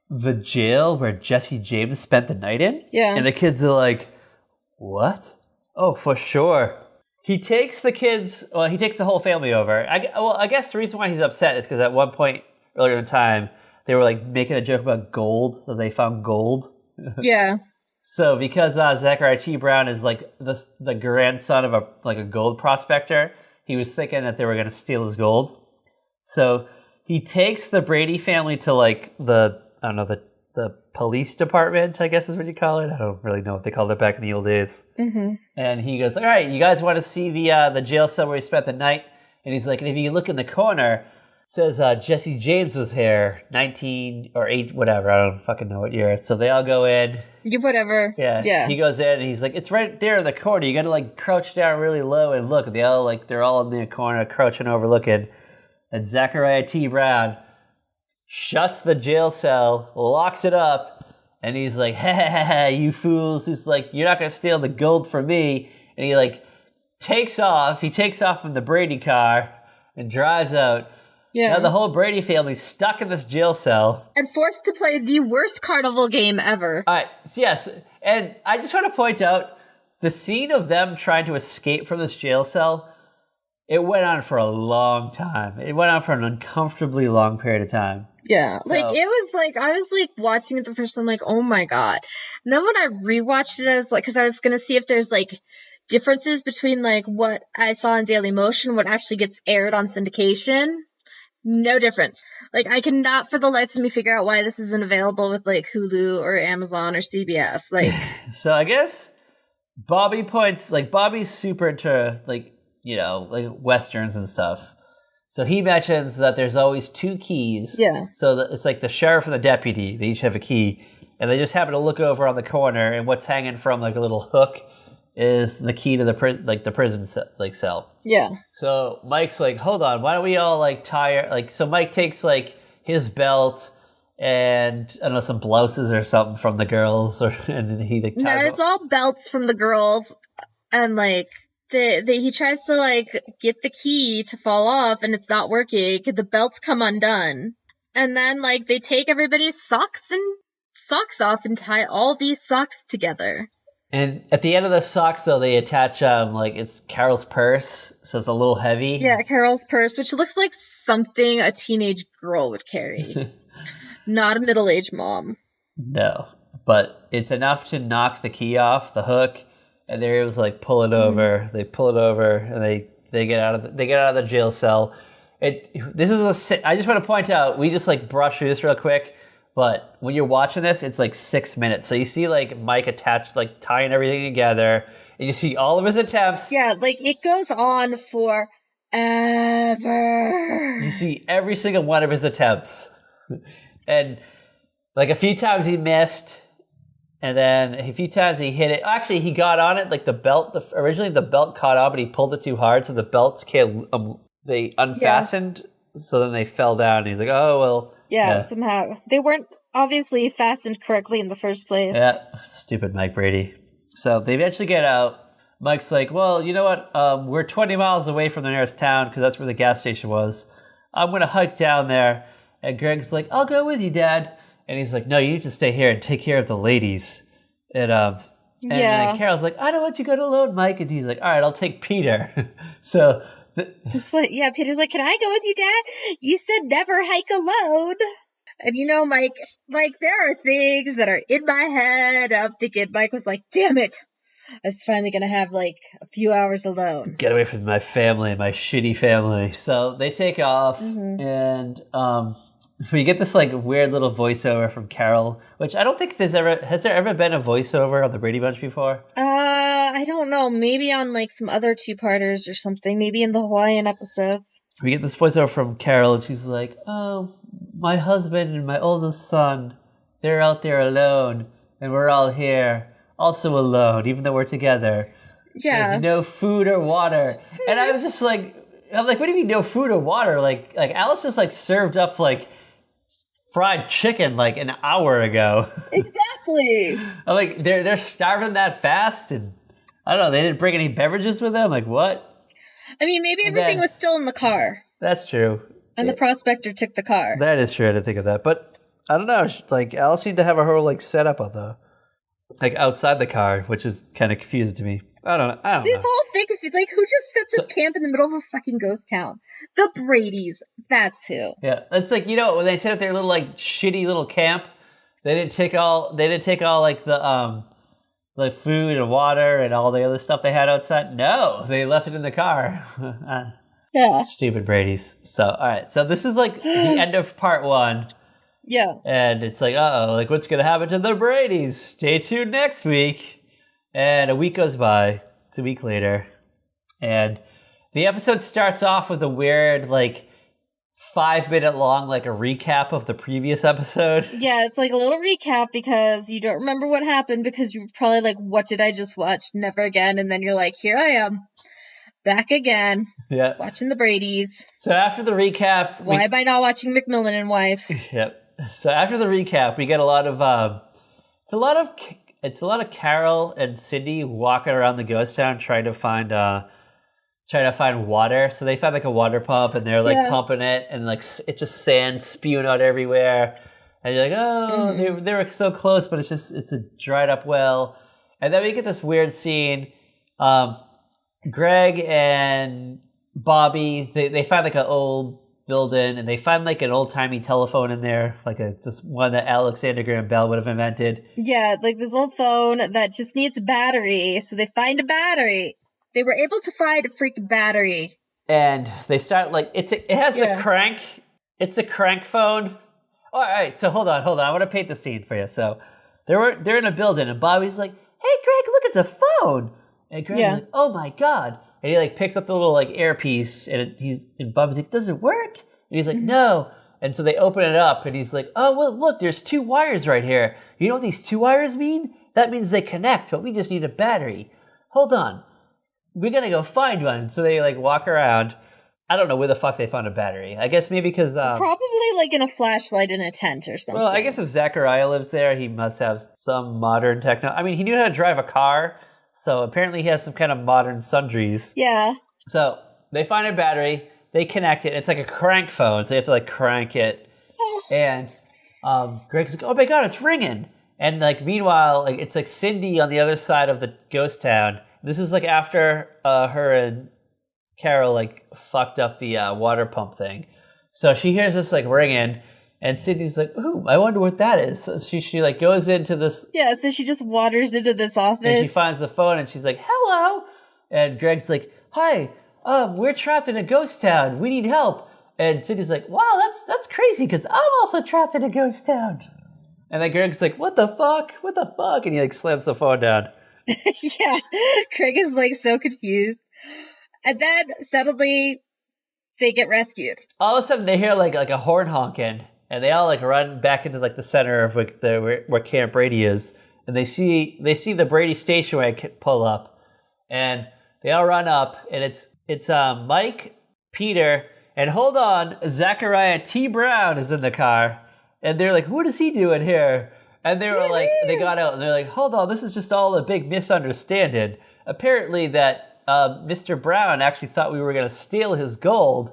the jail where Jesse James spent the night in?" Yeah. And the kids are like, "What? Oh, for sure." He takes the whole family over. I guess the reason why he's upset is because at one point earlier in time, they were like making a joke about gold, that they found gold. Yeah. So because Zachariah T. Brown is like the grandson of a gold prospector, he was thinking that they were going to steal his gold. So he takes the Brady family to like the police department, I guess is what you call it. I don't really know what they called it back in the old days. Mm-hmm. And he goes, all right, you guys want to see the jail cell where he spent the night? And he's like, and if you look in the corner, it says Jesse James was here, 19 or 8, whatever. I don't fucking know what year. So they all go in. Whatever. Yeah. He goes in and he's like, it's right there in the corner. You got to like crouch down really low and look. And they're all in the corner crouching over looking. And Zachariah T. Brown shuts the jail cell, locks it up, and he's like, ha, you fools. He's like, you're not going to steal the gold from me. And he like takes off. He takes off from the Brady car and drives out. Yeah. Now the whole Brady family's stuck in this jail cell. And forced to play the worst carnival game ever. Yes. And I just want to point out the scene of them trying to escape from this jail cell, it went on for a long time. It went on for an uncomfortably long period of time. Yeah. So, like, it was like, I was like watching it the first time, like, oh my God. And then when I rewatched it, I was like, because I was going to see if there's like differences between like what I saw in Daily Motion, what actually gets aired on syndication. No difference. Like, I cannot for the life of me figure out why this isn't available with like Hulu or Amazon or CBS. Like, so I guess Bobby's super into like, you know, like westerns and stuff. So he mentions that there's always 2 keys. Yeah. So that it's like the sheriff and the deputy. They each have a key, and they just happen to look over on the corner, and what's hanging from like a little hook is the key to the prison cell. Yeah. So Mike's like, hold on, why don't we all like tie like? So Mike takes like his belt and I don't know, some blouses or something from the girls, and he like ties it's all belts from the girls, and like he tries to like get the key to fall off, and it's not working. The belts come undone, and then like they take everybody's socks off and tie all these socks together. And at the end of the socks, though, they attach, like, it's Carol's purse, so it's a little heavy. Yeah, Carol's purse, which looks like something a teenage girl would carry. Not a middle-aged mom. No, but it's enough to knock the key off the hook, and they're able to, like, pull it over. Mm-hmm. They pull it over, and they get out of the jail cell. I just want to point out, we just, like, brush through this real quick. But when you're watching this, it's like 6 minutes. So you see like Mike attached, like tying everything together, and you see all of his attempts. Yeah, like it goes on forever. You see every single one of his attempts. And like a few times he missed, and then a few times he hit it. Actually, he got on it, like the belt, originally the belt caught on, but he pulled it too hard, so the belts they unfastened, so then they fell down, and he's like, oh, well. Yeah, somehow. They weren't obviously fastened correctly in the first place. Yeah, stupid Mike Brady. So they eventually get out. Mike's like, well, you know what? We're 20 miles away from the nearest town because that's where the gas station was. I'm going to hike down there. And Greg's like, I'll go with you, Dad. And he's like, no, you need to stay here and take care of the ladies. And Carol's like, I don't want you to go alone, Mike. And he's like, all right, I'll take Peter. So... Peter's like, can I go with you, Dad? You said never hike alone. And you know, Mike, there are things that are in my head. I'm thinking, Mike was like, damn it. I was finally going to have like a few hours alone. Get away from my family, my shitty family. So they take off, and we get this like weird little voiceover from Carol, which I don't think has there ever been a voiceover on the Brady Bunch before? I don't know. Maybe on like some other 2-parters or something. Maybe in the Hawaiian episodes. We get this voiceover from Carol, and she's like, oh, my husband and my oldest son, they're out there alone, and we're all here, also alone, even though we're together. Yeah. With no food or water. And I was just like, what do you mean no food or water? Like Alice just like served up like fried chicken like an hour ago. Exactly. I'm like, they're starving that fast, and I don't know, they didn't bring any beverages with them? Like, what? I mean, maybe everything was still in the car. That's true. And the prospector took the car. That is true, I didn't think of that. But, I don't know, like, Alice seemed to have her whole, like, setup on the, like, outside the car, which is kind of confusing to me. I don't know. This whole thing is like, who just sets up camp in the middle of a fucking ghost town? The Bradys. That's who. Yeah, it's like, you know, when they set up their little, like, shitty little camp, they didn't take all like, the food and water and all the other stuff they had outside. No, they left it in the car. Yeah. Stupid Brady's. So, all right. So this is like the end of part 1. Yeah. And it's like, uh-oh, like what's going to happen to the Brady's? Stay tuned next week. And a week goes by. It's a week later. And the episode starts off with a weird, like, 5-minute long, like a recap of the previous episode. Yeah, it's like a little recap because you don't remember what happened because you were probably like, what did I just watch? Never again. And then you're like, here I am. Back again. Yeah. Watching the Brady's. So after the recap... Why am I not watching McMillan and Wife? Yep. So after the recap, we get a lot of... It's a lot of Carol and Cindy walking around the ghost town trying to find water. So they found like a water pump and they're like pumping it and like it's just sand spewing out everywhere. And you're like, oh, they were so close, but it's a dried up well. And then we get this weird scene. Greg and Bobby, they find like an old building and they find like an old timey telephone in there, like this one that Alexander Graham Bell would have invented. Yeah, like this old phone that just needs a battery. So they find a battery. They were able to find a freaking battery. And they start like it has the crank. It's a crank phone. All right, so hold on. I want to paint the scene for you. So they're in a building and Bobby's like, "Hey Greg, look, it's a phone." And Greg's like, "Oh my god." And he like picks up the little like earpiece and Bobby's like, "Does it work?" And he's like, "No." And so they open it up and he's like, "Oh, well, look, there's 2 wires right here. You know what these 2 wires mean? That means they connect, but we just need a battery. Hold on. We're going to go find one." So they like walk around. I don't know where the fuck they found a battery. I guess maybe because... probably like in a flashlight in a tent or something. Well, I guess if Zachariah lives there, he must have some modern techno... I mean, he knew how to drive a car, so apparently he has some kind of modern sundries. Yeah. So they find a battery, they connect it. It's like a crank phone, so you have to like crank it. And Greg's like, "Oh my god, it's ringing." And like meanwhile, like it's like Cindy on the other side of the ghost town. This is like after her and Carol like fucked up the water pump thing. So she hears this like ringing, and Cindy's like, "Ooh, I wonder what that is." So she like goes into this. Yeah, so she just wanders into this office. And she finds the phone, and she's like, "Hello." And Greg's like, "Hi, we're trapped in a ghost town. We need help." And Cindy's like, "Wow, that's crazy because I'm also trapped in a ghost town." And then Greg's like, "What the fuck? What the fuck?" And he like slams the phone down. Yeah, Craig is like so confused. And then suddenly they get rescued. All of a sudden they hear like a horn honking and they all like run back into like the center of like where Camp Brady is. And they see the Brady station wagon pull up and they all run up and it's Mike, Peter, and hold on, Zachariah T. Brown is in the car. And they're like, "What is he doing here?" And they were like, they got out and they're like, "Hold on, this is just all a big misunderstanding. Apparently that Mr. Brown actually thought we were going to steal his gold.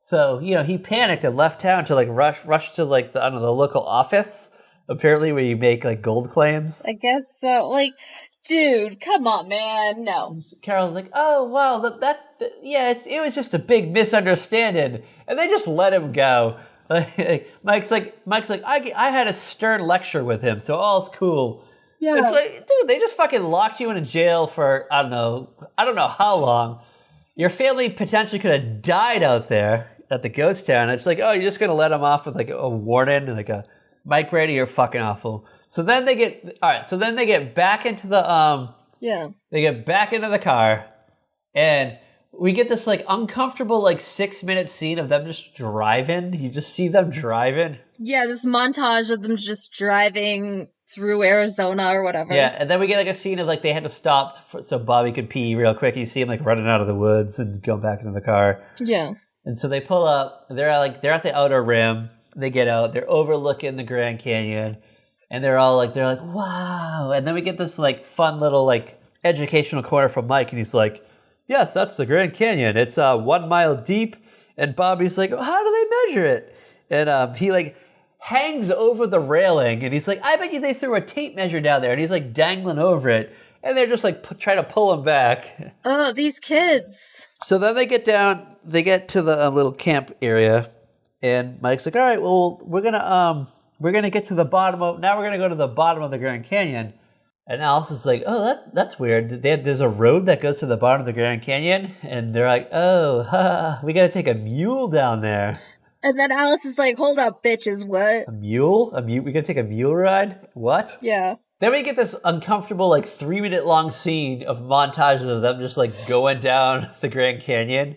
So, you know, he panicked and left town to like rush to like the local office, apparently where you make like gold claims." I guess so. Like, dude, come on, man. No. Carol's like, "Oh, wow, it was just a big misunderstanding." And they just let him go. Mike's like, I had a stern lecture with him, so all's cool. Yeah. It's like, dude, they just fucking locked you in a jail for, I don't know how long. Your family potentially could have died out there at the ghost town. It's like, oh, you're just going to let them off with like a warning and like a, "Mike Brady, you're fucking awful." So then they get back into the, they get back into the car and we get this like uncomfortable like 6-minute scene of them just driving. You just see them driving. Yeah, this montage of them just driving through Arizona or whatever. Yeah, and then we get like a scene of like they had to stop so Bobby could pee real quick. You see him like running out of the woods and going back into the car. Yeah. And so they pull up. They're at the outer rim. They get out. They're overlooking the Grand Canyon, and they're like, "Wow!" And then we get this like fun little like educational corner from Mike, and he's like, "Yes, that's the Grand Canyon. It's 1 mile deep." And Bobby's like, "How do they measure it?" And he like hangs over the railing, and he's like, "I bet you they threw a tape measure down there." And he's like dangling over it, and they're just like trying to pull him back. Oh, these kids. So then they get down. They get to the little camp area, and Mike's like, "All right, well, we're gonna get to the bottom of. Now we're gonna go to the bottom of the Grand Canyon." And Alice is like, oh, that's weird. There's a road that goes to the bottom of the Grand Canyon, and they're like, oh, we gotta take a mule down there. And then Alice is like, hold up, bitches, what? A mule? We gotta take a mule ride? What? Yeah. Then we get this uncomfortable, like, 3-minute long scene of montages of them just, like, going down the Grand Canyon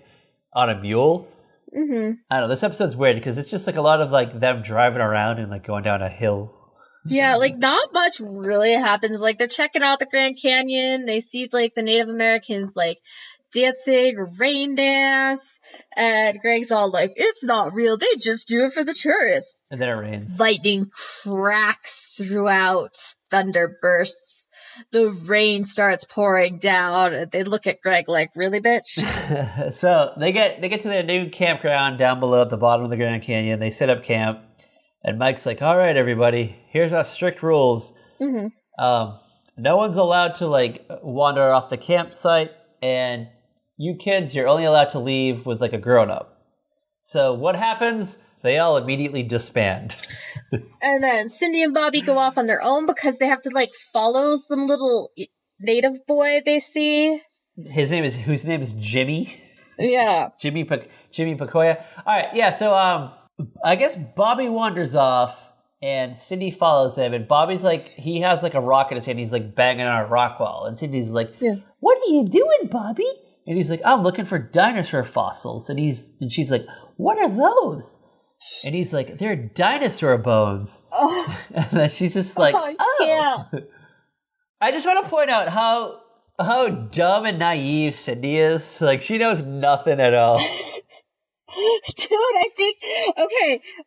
on a mule. Mm-hmm. I don't know, this episode's weird because it's just, like, a lot of, like, them driving around and, like, going down a hill. Yeah, like, not much really happens. Like, they're checking out the Grand Canyon. They see, like, the Native Americans, like, dancing, rain dance. And Greg's all like, it's not real. They just do it for the tourists. And then it rains. Lightning cracks throughout. Thunder bursts. The rain starts pouring down. And they look at Greg like, really, bitch? So they get to their new campground down below at the bottom of the Grand Canyon. They set up camp. And Mike's like, all right, everybody, here's our strict rules. Mm-hmm. No one's allowed to, like, wander off the campsite. And you kids, you're only allowed to leave with, like, a grown-up. So what happens? They all immediately disband. And then Cindy and Bobby go off on their own because they have to, like, follow some little native boy they see. Whose name is Jimmy. Yeah. Jimmy Pacoya. All right, yeah, so I guess Bobby wanders off and Cindy follows him, and Bobby's like, he has like a rock in his hand, he's like banging on a rock wall, and Cindy's like, yeah. What are you doing, Bobby? And he's like, I'm looking for dinosaur fossils, and she's like, what are those? And he's like, they're dinosaur bones. Oh. And then she's just like, yeah. I just want to point out how dumb and naive Cindy is. Like, she knows nothing at all. Dude, I think,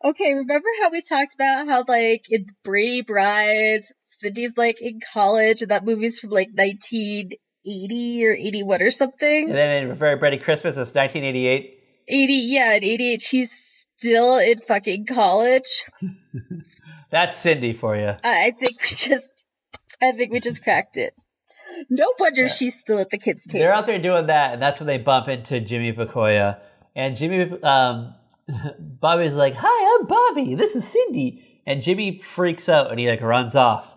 okay, remember how we talked about how, like, in Brady Brides, Cindy's, like, in college, and that movie's from, like, 1980 or 81 or something? And then in Very Brady Christmas, it's 1988. In 88, she's still in fucking college. That's Cindy for you. I think we just cracked it. No wonder she's still at the kids' table. They're out there doing that, and that's when they bump into Jimmy Pacoya. And Bobby's like, hi, I'm Bobby. This is Cindy. And Jimmy freaks out, and he, like, runs off.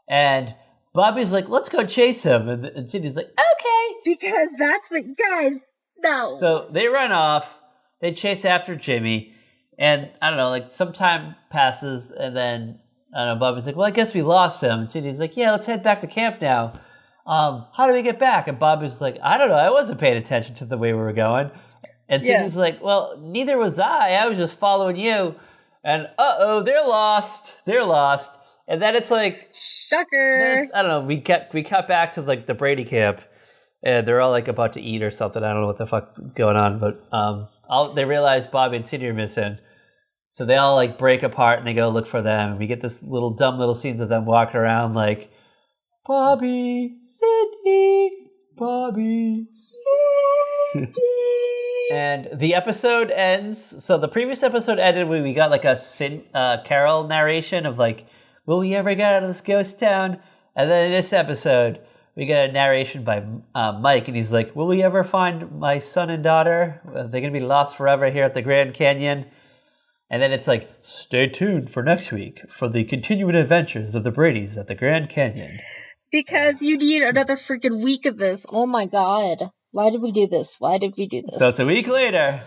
And Bobby's like, let's go chase him. And Cindy's like, okay. Because that's what you guys know. So they run off. They chase after Jimmy. And, I don't know, like, some time passes, and then, I don't know, Bobby's like, well, I guess we lost him. And Cindy's like, yeah, let's head back to camp now. How do we get back? And Bobby's like, I don't know. I wasn't paying attention to the way we were going. And Cindy's like, well, neither was I. I was just following you. And, they're lost. They're lost. And then it's like... Shocker. I don't know. We cut back to, like, the Brady camp. And they're all, like, about to eat or something. I don't know what the fuck is going on. But they realize Bobby and Cindy are missing. So they all, like, break apart and they go look for them. And we get this dumb little scenes of them walking around like, Bobby, Cindy, Bobby, Cindy. And the episode ends. So the previous episode ended when we got like a Carol narration of like, will we ever get out of this ghost town? And then in this episode, we get a narration by Mike, and he's like, will we ever find my son and daughter? Are they going to be lost forever here at the Grand Canyon? And then it's like, stay tuned for next week for the continuing adventures of the Bradys at the Grand Canyon. Because you need another freaking week of this. Oh my god. Why did we do this? So it's a week later.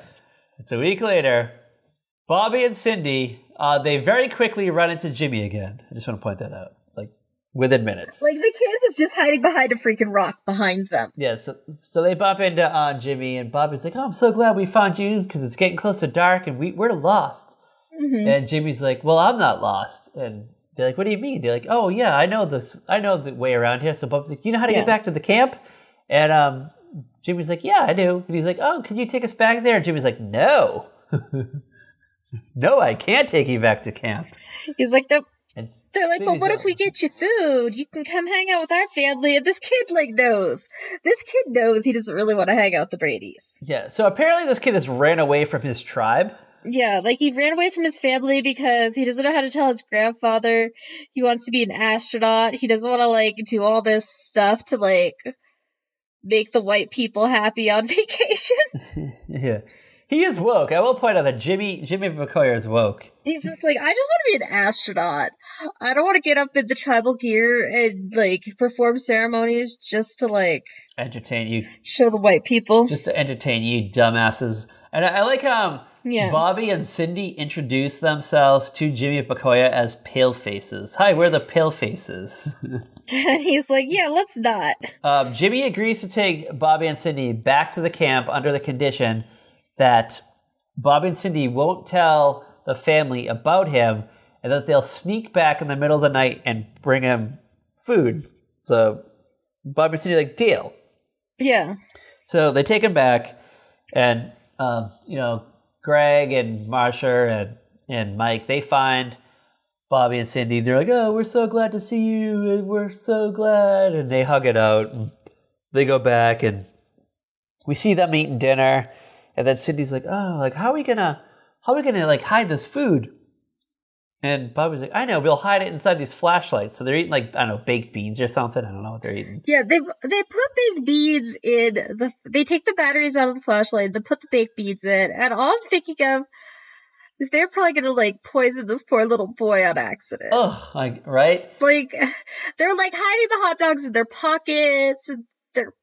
Bobby and Cindy, they very quickly run into Jimmy again. I just want to point that out. Like, within minutes. Like, the kid was just hiding behind a freaking rock behind them. Yeah, so they bump into Jimmy, and Bobby's like, oh, I'm so glad we found you, because it's getting close to dark, and we're lost. Mm-hmm. And Jimmy's like, well, I'm not lost. And they're like, what do you mean? They're like, oh, yeah, I know the way around here. So Bobby's like, you know how to get back to the camp? And Jimmy's like, yeah, I do. And he's like, oh, can you take us back there? And Jimmy's like, no. No, I can't take you back to camp. He's like, nope. And they're like, well, what if we get you food? You can come hang out with our family. And this kid, like, knows. This kid knows he doesn't really want to hang out with the Bradys. Yeah, so apparently this kid has ran away from his tribe. Yeah, like, he ran away from his family because he doesn't know how to tell his grandfather he wants to be an astronaut. He doesn't want to, like, do all this stuff to, like, make the white people happy on vacation. Yeah. He is woke. I will point out that Jimmy McCoy is woke. He's just like, I just want to be an astronaut. I don't want to get up in the tribal gear and like perform ceremonies just to like entertain you, show the white people, just to entertain you, dumbasses. And I like Bobby and Cindy introduce themselves to Jimmy McCoy as pale faces. Hi, we're the pale faces. And he's like, yeah, let's not. Jimmy agrees to take Bobby and Cindy back to the camp under the condition that Bobby and Cindy won't tell the family about him and that they'll sneak back in the middle of the night and bring him food. So Bobby and Cindy are like, deal. Yeah. So they take him back and, Greg and Marsha and Mike, they find Bobby and Cindy. They're like, oh, we're so glad to see you. And we're so glad. And they hug it out. And they go back and we see them eating dinner. And then Cindy's like, oh, like, how are we gonna like hide this food? And Bobby's like, I know, we'll hide it inside these flashlights. So they're eating like, I don't know, baked beans or something. I don't know what they're eating. Yeah, they put baked beans in they take the batteries out of the flashlight, they put the baked beans in, and all I'm thinking of is they're probably gonna like poison this poor little boy on accident. Oh, like, right? Like they're like hiding the hot dogs in their pockets, and they're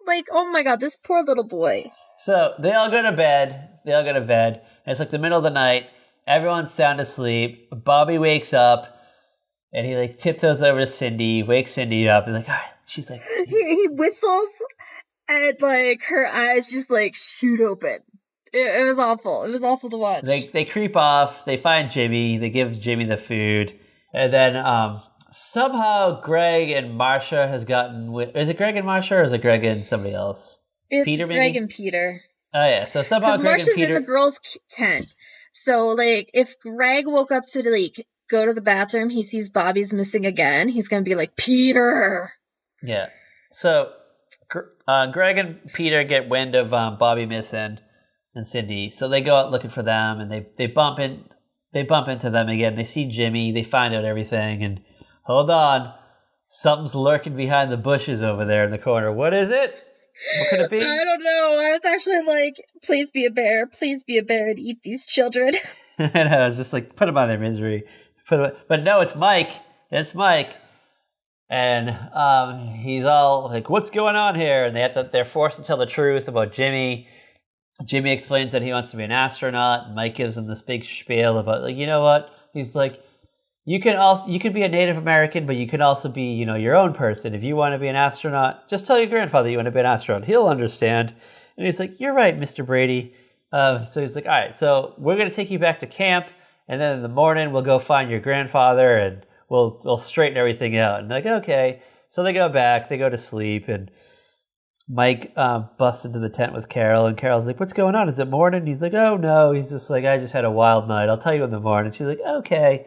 like, oh my god, this poor little boy. So they all go to bed. And it's like the middle of the night. Everyone's sound asleep. Bobby wakes up and he like tiptoes over to Cindy, wakes Cindy up, and like, all right. She's like, he whistles and like her eyes just like shoot open. It was awful. It was awful to watch. They creep off. They find Jimmy. They give Jimmy the food, and then somehow Greg and Marsha has gotten. Is it Greg and Marsha or is it Greg and somebody else? It's Peter, maybe? Greg and Peter. Oh yeah. So somehow Greg and Peter. Marsha's in the girls' tent. So like, if Greg woke up to like go to the bathroom, he sees Bobby's missing again. He's gonna be like, Peter. Yeah. So Greg and Peter get wind of Bobby missing and Cindy, so they go out looking for them, and they bump into them again. They see Jimmy. They find out everything, and hold on, something's lurking behind the bushes over there in the corner. What is it? What could it be? I don't know. I was actually like, please be a bear. Please be a bear and eat these children. And I was just like, put them out of their misery. But no, it's Mike. It's Mike. And he's all like, what's going on here? And they're forced to tell the truth about Jimmy. Jimmy explains that he wants to be an astronaut. And Mike gives him this big spiel about, like, you know what? He's like, you could be a Native American, but you could also be, your own person. If you want to be an astronaut, just tell your grandfather you want to be an astronaut. He'll understand. And he's like, you're right, Mr. Brady. So he's like, all right, so we're going to take you back to camp, and then in the morning we'll go find your grandfather, and we'll straighten everything out. And they're like, okay. So they go back, they go to sleep, and Mike busts into the tent with Carol, and Carol's like, what's going on? Is it morning? And he's like, oh, no. He's just like, I just had a wild night. I'll tell you in the morning. She's like, okay.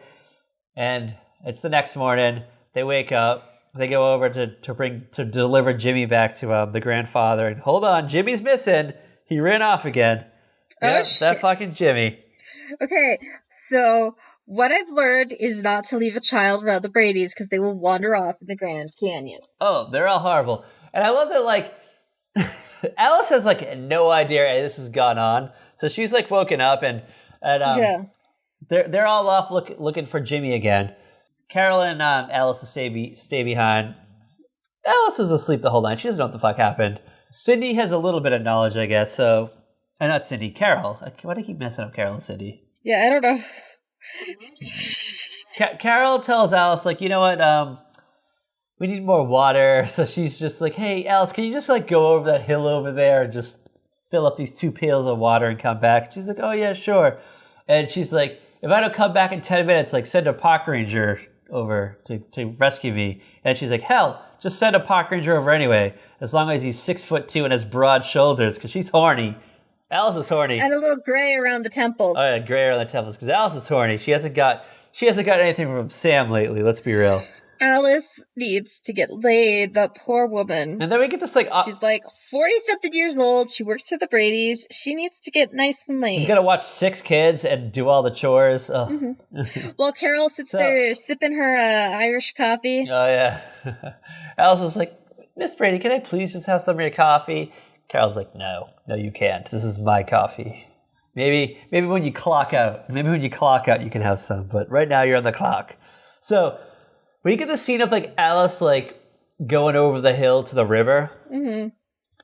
And it's the next morning. They wake up. They go over to deliver Jimmy back to the grandfather. And hold on, Jimmy's missing. He ran off again. Yep, that fucking Jimmy. Okay, so what I've learned is not to leave a child around the Bradys because they will wander off in the Grand Canyon. Oh, they're all horrible. And I love that, like, Alice has, like, no idea this has gone on. So she's, like, woken up and yeah. They're all off looking for Jimmy again. Carol and Alice stay behind. Alice was asleep the whole night. She doesn't know what the fuck happened. Cindy has a little bit of knowledge, I guess. So, not Cindy, Carol. Why do I keep messing up Carol and Cindy? Yeah, I don't know. Carol tells Alice, like, you know what? We need more water. So she's just like, hey, Alice, can you just like go over that hill over there and just fill up these 2 pails of water and come back? She's like, oh yeah, sure. And she's like, if I don't come back in 10 minutes, like, send a park ranger over to rescue me. And she's like, hell, just send a park ranger over anyway, as long as he's 6'2" and has broad shoulders, because she's horny. Alice is horny. And a little gray around the temples. Oh yeah, gray around the temples, because Alice is horny. She hasn't got anything from Sam lately, let's be real. Alice needs to get laid, the poor woman. And then we get this, like... she's like 40-something years old. She works for the Bradys. She needs to get nice and laid. She's got to watch 6 kids and do all the chores. Oh. Mm-hmm. Well, Carol sits there sipping her Irish coffee. Oh, yeah. Alice is like, Miss Brady, can I please just have some of your coffee? Carol's like, no, you can't. This is my coffee. Maybe when you clock out. Maybe when you clock out, you can have some. But right now, you're on the clock. So we get the scene of like Alice like going over the hill to the river,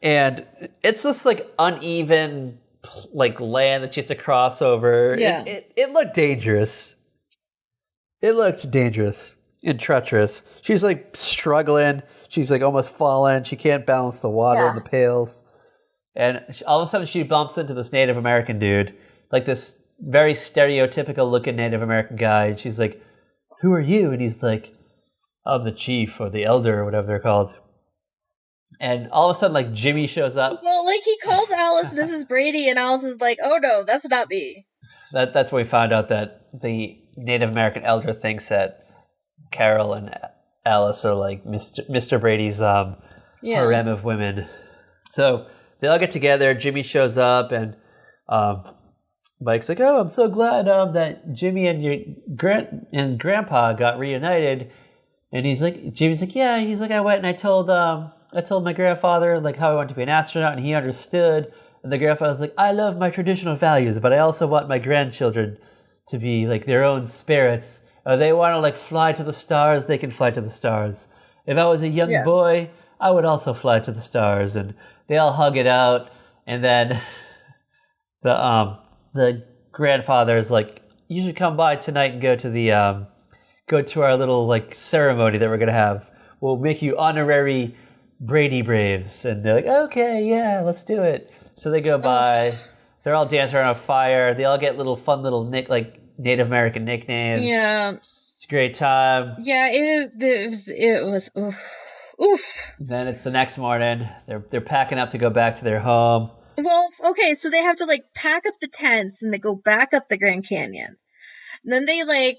and it's just like uneven like land that she has to cross over. Yeah. It looked dangerous. It looked dangerous and treacherous. She's like struggling. She's like almost falling. She can't balance the water in the pails. And all of a sudden she bumps into this Native American dude, like this very stereotypical looking Native American guy. And she's like, "Who are you?" And he's like, "I'm the chief or the elder or whatever they're called." And all of a sudden, like, Jimmy shows up. Well, like, he calls Alice Mrs. Brady, and Alice is like, "Oh no, that's not me." That's when we found out that the Native American elder thinks that Carol and Alice are like Mr. Brady's harem of women. So they all get together. Jimmy shows up, and Mike's like, "Oh, I'm so glad that Jimmy and your Grandpa got reunited." And Jimmy's like, "Yeah." He's like, "I went and I told my grandfather like how I wanted to be an astronaut, and he understood." And the grandfather's like, "I love my traditional values, but I also want my grandchildren to be like their own spirits. They want to like fly to the stars. They can fly to the stars. If I was a young boy, I would also fly to the stars." And they all hug it out. And then the grandfather's like, "You should come by tonight and go to our little like ceremony that we're gonna have. We'll make you honorary Brady Braves." And they're like, "Okay, yeah, let's do it." So they go by. They're all dancing around a fire. They all get fun little Native American nicknames. Yeah. It's a great time. Yeah, it was oof. Then it's the next morning. They're packing up to go back to their home. Well, okay, so they have to like pack up the tents and they go back up the Grand Canyon. And then they like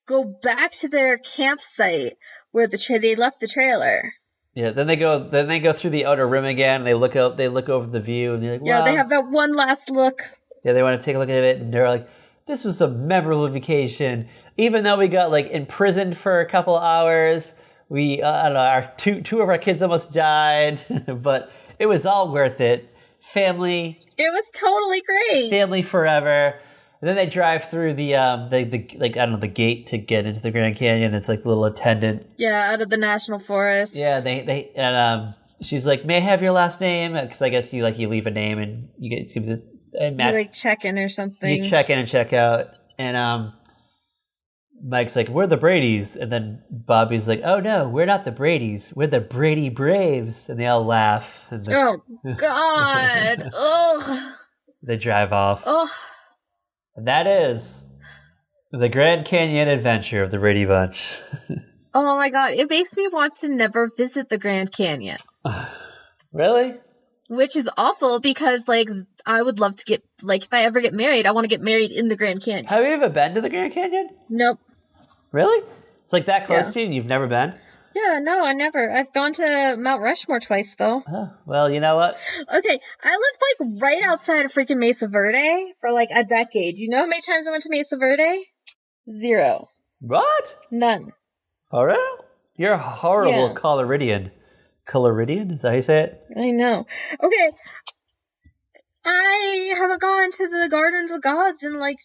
go back to their campsite where they left the trailer. Yeah, then they go through the outer rim again. And they look over the view, and they're like, "Wow." Yeah, they have that one last look. Yeah, they want to take a look at it, and they're like, "This was a memorable vacation." Even though we got like imprisoned for a couple hours, I don't know, our two of our kids almost died, but it was all worth it. Family. It was totally great. Family forever. And then they drive through the like, I don't know, the gate to get into the Grand Canyon. It's like the little attendant. Yeah, out of the national forest. Yeah, and she's like, "May I have your last name?" Because I guess you leave a name and it's gonna be you like check in or something. You check in and check out, and Mike's like, "We're the Bradys," and then Bobby's like, "Oh no, we're not the Bradys. We're the Brady Braves," and they all laugh. And oh God! Ugh. They drive off. Ugh. And that is the Grand Canyon Adventure of the Brady Bunch. Oh my God, it makes me want to never visit the Grand Canyon. Really? Which is awful because, like, I would love to get, like, if I ever get married, I want to get married in the Grand Canyon. Have you ever been to the Grand Canyon? Nope. Really? It's like that close to you and you've never been? Yeah, no, I never. I've gone to Mount Rushmore twice, though. Oh, well, you know what? Okay, I lived, like, right outside of freaking Mesa Verde for, like, a decade. You know how many times I went to Mesa Verde? 0. What? None. For real? You're a horrible Coloridian. Coloridian? Is that how you say it? I know. Okay. I haven't gone to the Garden of the Gods in, like,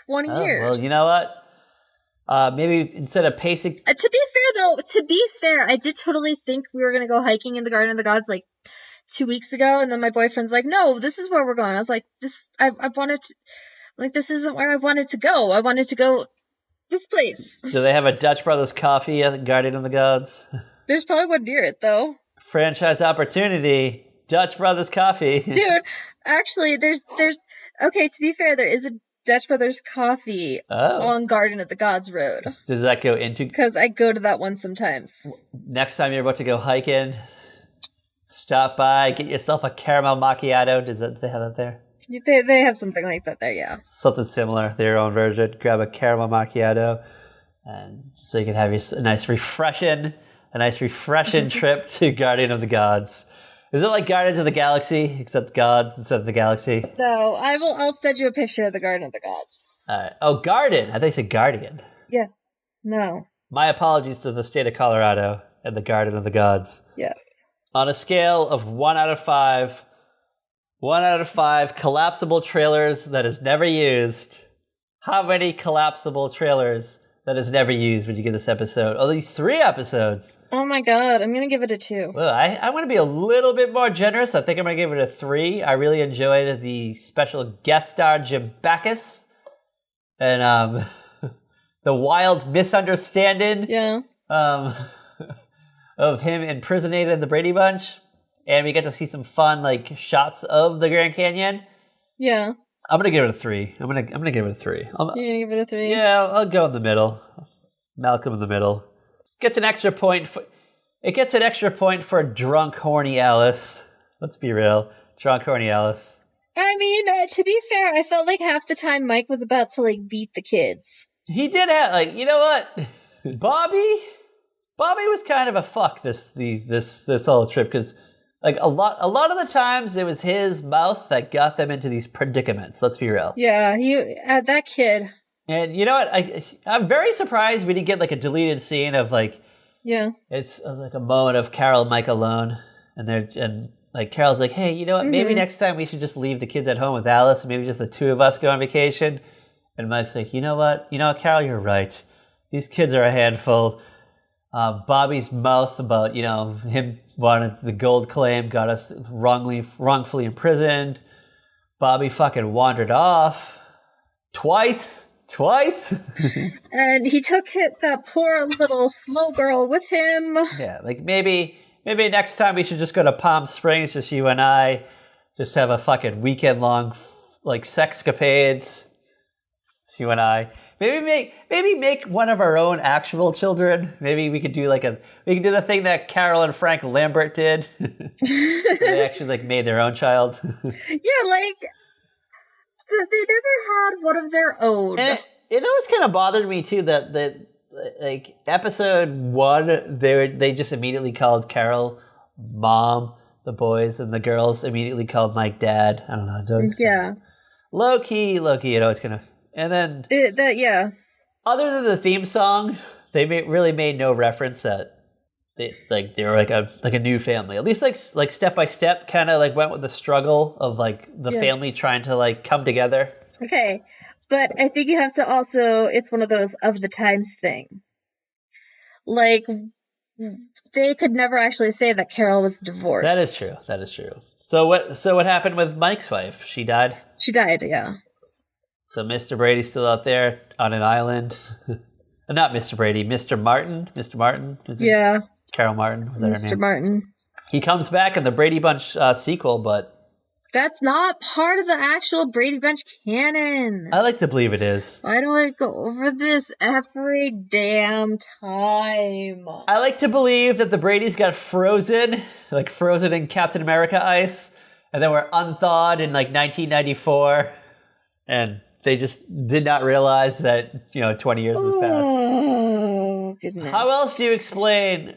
20 years. Well, you know what? Maybe instead of pacing... To be fair, I did totally think we were going to go hiking in the Garden of the Gods, like, 2 weeks ago, and then my boyfriend's like, "No, this is where we're going." I was like, I wanted to... Like, this isn't where I wanted to go. I wanted to go this place. Do they have a Dutch Brothers coffee at the Guardian of the Gods? There's probably one near it, though. Franchise opportunity. Dutch Brothers coffee. Dude, actually, there's... Okay, to be fair, there is a Dutch Brothers Coffee on Garden of the Gods Road. Does that go into... Because I go to that one sometimes. Next time you're about to go hiking, stop by, get yourself a caramel macchiato. Do they have that there? They have something like that there, yeah. Something similar, their own version. Grab a caramel macchiato, and so you can have a nice refreshing trip to Guardian of the Gods. Is it like Guardians of the Galaxy, except gods instead of the galaxy? No, I'll send you a picture of the Garden of the Gods. All right. Oh, Garden. I thought you said Guardian. Yeah. No. My apologies to the state of Colorado and the Garden of the Gods. Yes. On a scale of 1 out of 5, 1 out of 5 collapsible trailers that is never used. How many collapsible trailers that is never used would you give this episode? Oh, these 3 episodes. Oh my god, I'm gonna give it a 2. Well, I'm going to be a little bit more generous. I think I'm going to give it a 3. I really enjoyed the special guest star, Jim Backus. And the wild misunderstanding of him impersonating the Brady Bunch. And we get to see some fun shots of the Grand Canyon. Yeah. I'm gonna give it a 3. I'm gonna give it a 3. You're gonna give it a 3? Yeah, I'll go in the middle. Malcolm in the middle. Gets an extra point. It gets an extra point for drunk, horny Alice. Let's be real, drunk, horny Alice. I mean, to be fair, I felt like half the time Mike was about to beat the kids. He did have you know what, Bobby was kind of a fuck this whole trip because. A lot of the times it was his mouth that got them into these predicaments. Let's be real. Yeah, that kid. And you know what? I'm very surprised we didn't get a deleted scene of it's a moment of Carol and Mike alone, and Carol's like, hey, you know what? Maybe next time we should just leave the kids at home with Alice, and maybe just the 2 of us go on vacation. And Mike's like, you know what, Carol, you're right. These kids are a handful. Bobby's mouth about him wanted the gold claim got us wrongfully imprisoned. Bobby fucking wandered off twice. And he took that poor little slow girl with him. Yeah, maybe next time we should just go to Palm Springs, just you and I, just have a fucking weekend long sexcapades. Just you and I. Maybe make one of our own actual children. Maybe we could do we could do the thing that Carol and Frank Lambert did. They actually made their own child. Yeah, they never had one of their own. And it always kind of bothered me too that episode 1 they just immediately called Carol mom, the boys, and the girls immediately called Mike dad. I don't know. Yeah. Low key, it's kind of. And then, other than the theme song, they really made no reference that they were a new family. At least step by step, kind of went with the struggle of the family trying to come together. Okay, but I think you have to also. It's one of those of the times thing. They could never actually say that Carol was divorced. That is true. So what happened with Mike's wife? She died. She died. Yeah. So Mr. Brady's still out there on an island. Not Mr. Brady, Mr. Martin. Mr. Martin? Yeah. Carol Martin, was that her name? Mr. Martin. He comes back in the Brady Bunch sequel, but... That's not part of the actual Brady Bunch canon. I like to believe it is. Why do I go over this every damn time? I like to believe that the Bradys got frozen, frozen in Captain America ice, and then were unthawed in 1994, and... They just did not realize that, 20 years has passed. Oh, goodness. How else do you explain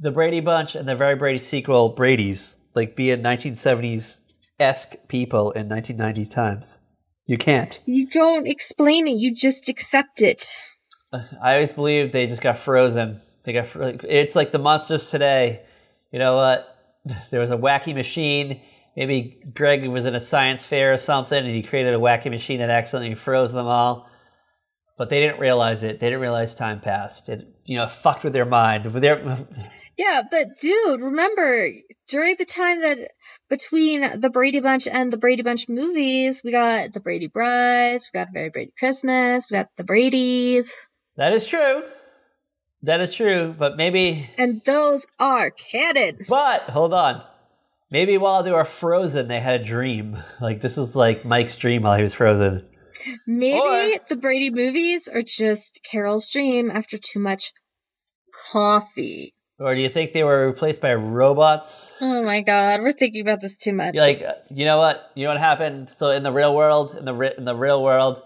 the Brady Bunch and the Very Brady sequel, Brady's, being 1970s-esque people in 1990 times? You can't. You don't explain it. You just accept it. I always believe they just got frozen. It's like the monsters today. You know what? There was a wacky machine. Maybe Greg was in a science fair or something, and he created a wacky machine that accidentally froze them all. But they didn't realize it. They didn't realize time passed. It, fucked with their mind. Yeah, but dude, remember, during the time that between the Brady Bunch and the Brady Bunch movies, we got the Brady Brides, we got Very Brady Christmas, we got the Bradys. That is true. But maybe... And those are canon. But, hold on. Maybe while they were frozen, they had a dream. This is Mike's dream while he was frozen. Maybe the Brady movies are just Carol's dream after too much coffee. Or do you think they were replaced by robots? Oh my god, we're thinking about this too much. You know what? You know what happened? So in the real world,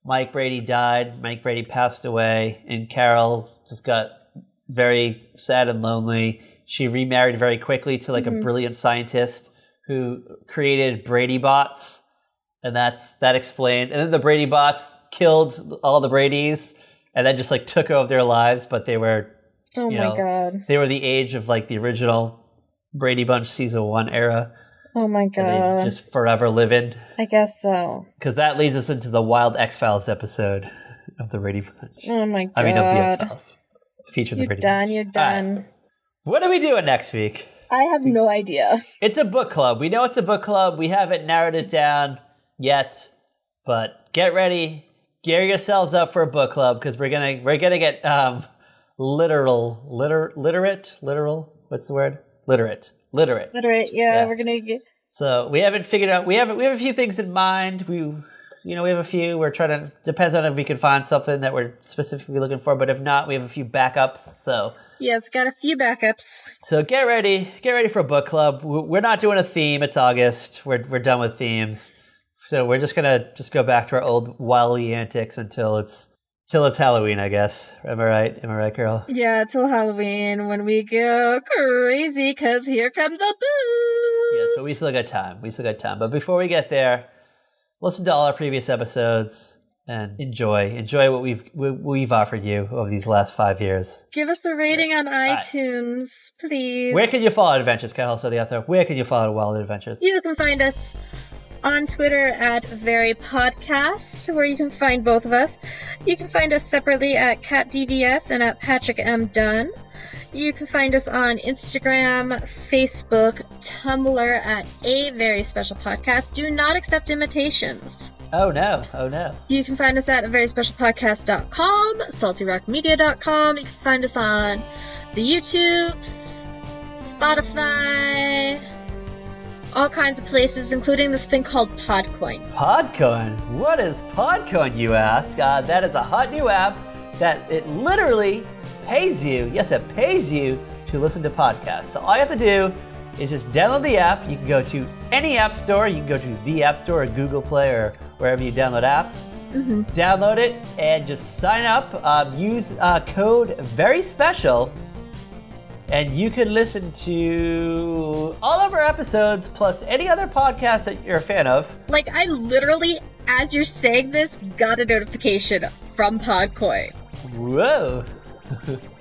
Mike Brady died. Mike Brady passed away, and Carol just got very sad and lonely. She remarried very quickly to a brilliant scientist who created Brady bots, and that explained. And then the Brady bots killed all the Bradys, and then just took over their lives. But they were, my god, they were the age of the original Brady Bunch season 1 era. Oh my that they god. just forever live in. I guess so. Because that leads us into the Wild X-Files episode of the Brady Bunch. Oh my god. I mean, of the X-Files. Feature the Brady Bunch. You're done. Right. What are we doing next week? I have no idea. It's a book club. We know it's a book club. We haven't narrowed it down yet, but get ready. Gear yourselves up for a book club because we're gonna get literal. What's the word? Literate. Yeah. We're gonna get. So we haven't figured out. We have a few things in mind. We have a few. We're trying to. Depends on if we can find something that we're specifically looking for. But if not, we have a few backups. So. Yeah, it's got a few backups. So get ready for a book club. We're not doing a theme. It's August. We're done with themes. So we're just gonna go back to our old wily antics until it's Halloween, I guess. Am I right, girl? Yeah, till Halloween when we go crazy because here comes the booze. Yes, but we still got time. But before we get there, listen to all our previous episodes. And enjoy what we've offered you over these last 5 years. Give us a rating on iTunes, please. Where can you follow Adventures, Kyle? So the author. Where can you follow Wild Adventures? You can find us on Twitter at VeryPodcast, where you can find both of us. You can find us separately at CatDVS and at Patrick M. Dunn. You can find us on Instagram, Facebook, Tumblr at A Very Special Podcast. Do not accept imitations. Oh no. You can find us at veryspecialpodcast.com, saltyrockmedia.com. You can find us on the YouTubes, Spotify, all kinds of places, including this thing called Podcoin. Podcoin? What is Podcoin, you ask? That is a hot new app that it literally pays you. Yes, it pays you to listen to podcasts. So all you have to do is just download the app. You can go to any app store. You can go to the App Store or Google Play or wherever you download apps. Mm-hmm. Download it and just sign up. Use code Very Special, and you can listen to all of our episodes plus any other podcast that you're a fan of. Like, I literally, as you're saying this, got a notification from Podcoin. Whoa.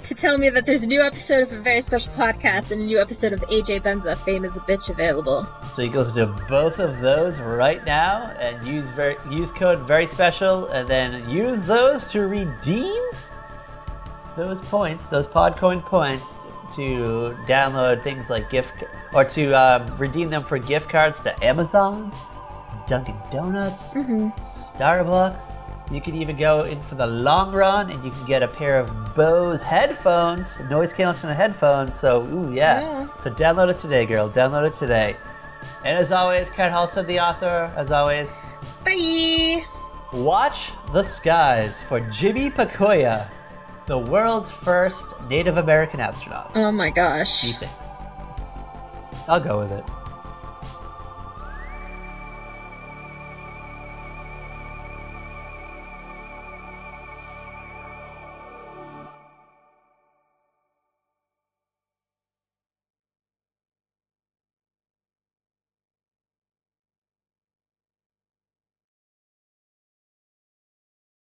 To tell me that there's a new episode of a Very Special Podcast and a new episode of AJ Benza, Fame as a Bitch, available. So you go to both of those right now and use code Very Special, and then use those to redeem those points, those Podcoin points, to download things like to redeem them for gift cards to Amazon, Dunkin' Donuts, Starbucks. You can even go in for the long run, and you can get a pair of Bose headphones, noise canceling headphones. So, ooh, yeah. So download it today, girl. Download it today. And as always, Kat Halstead, the author, as always. Bye! Watch the skies for Jimmy Pacoya, the world's first Native American astronaut. Oh my gosh. He thinks. I'll go with it.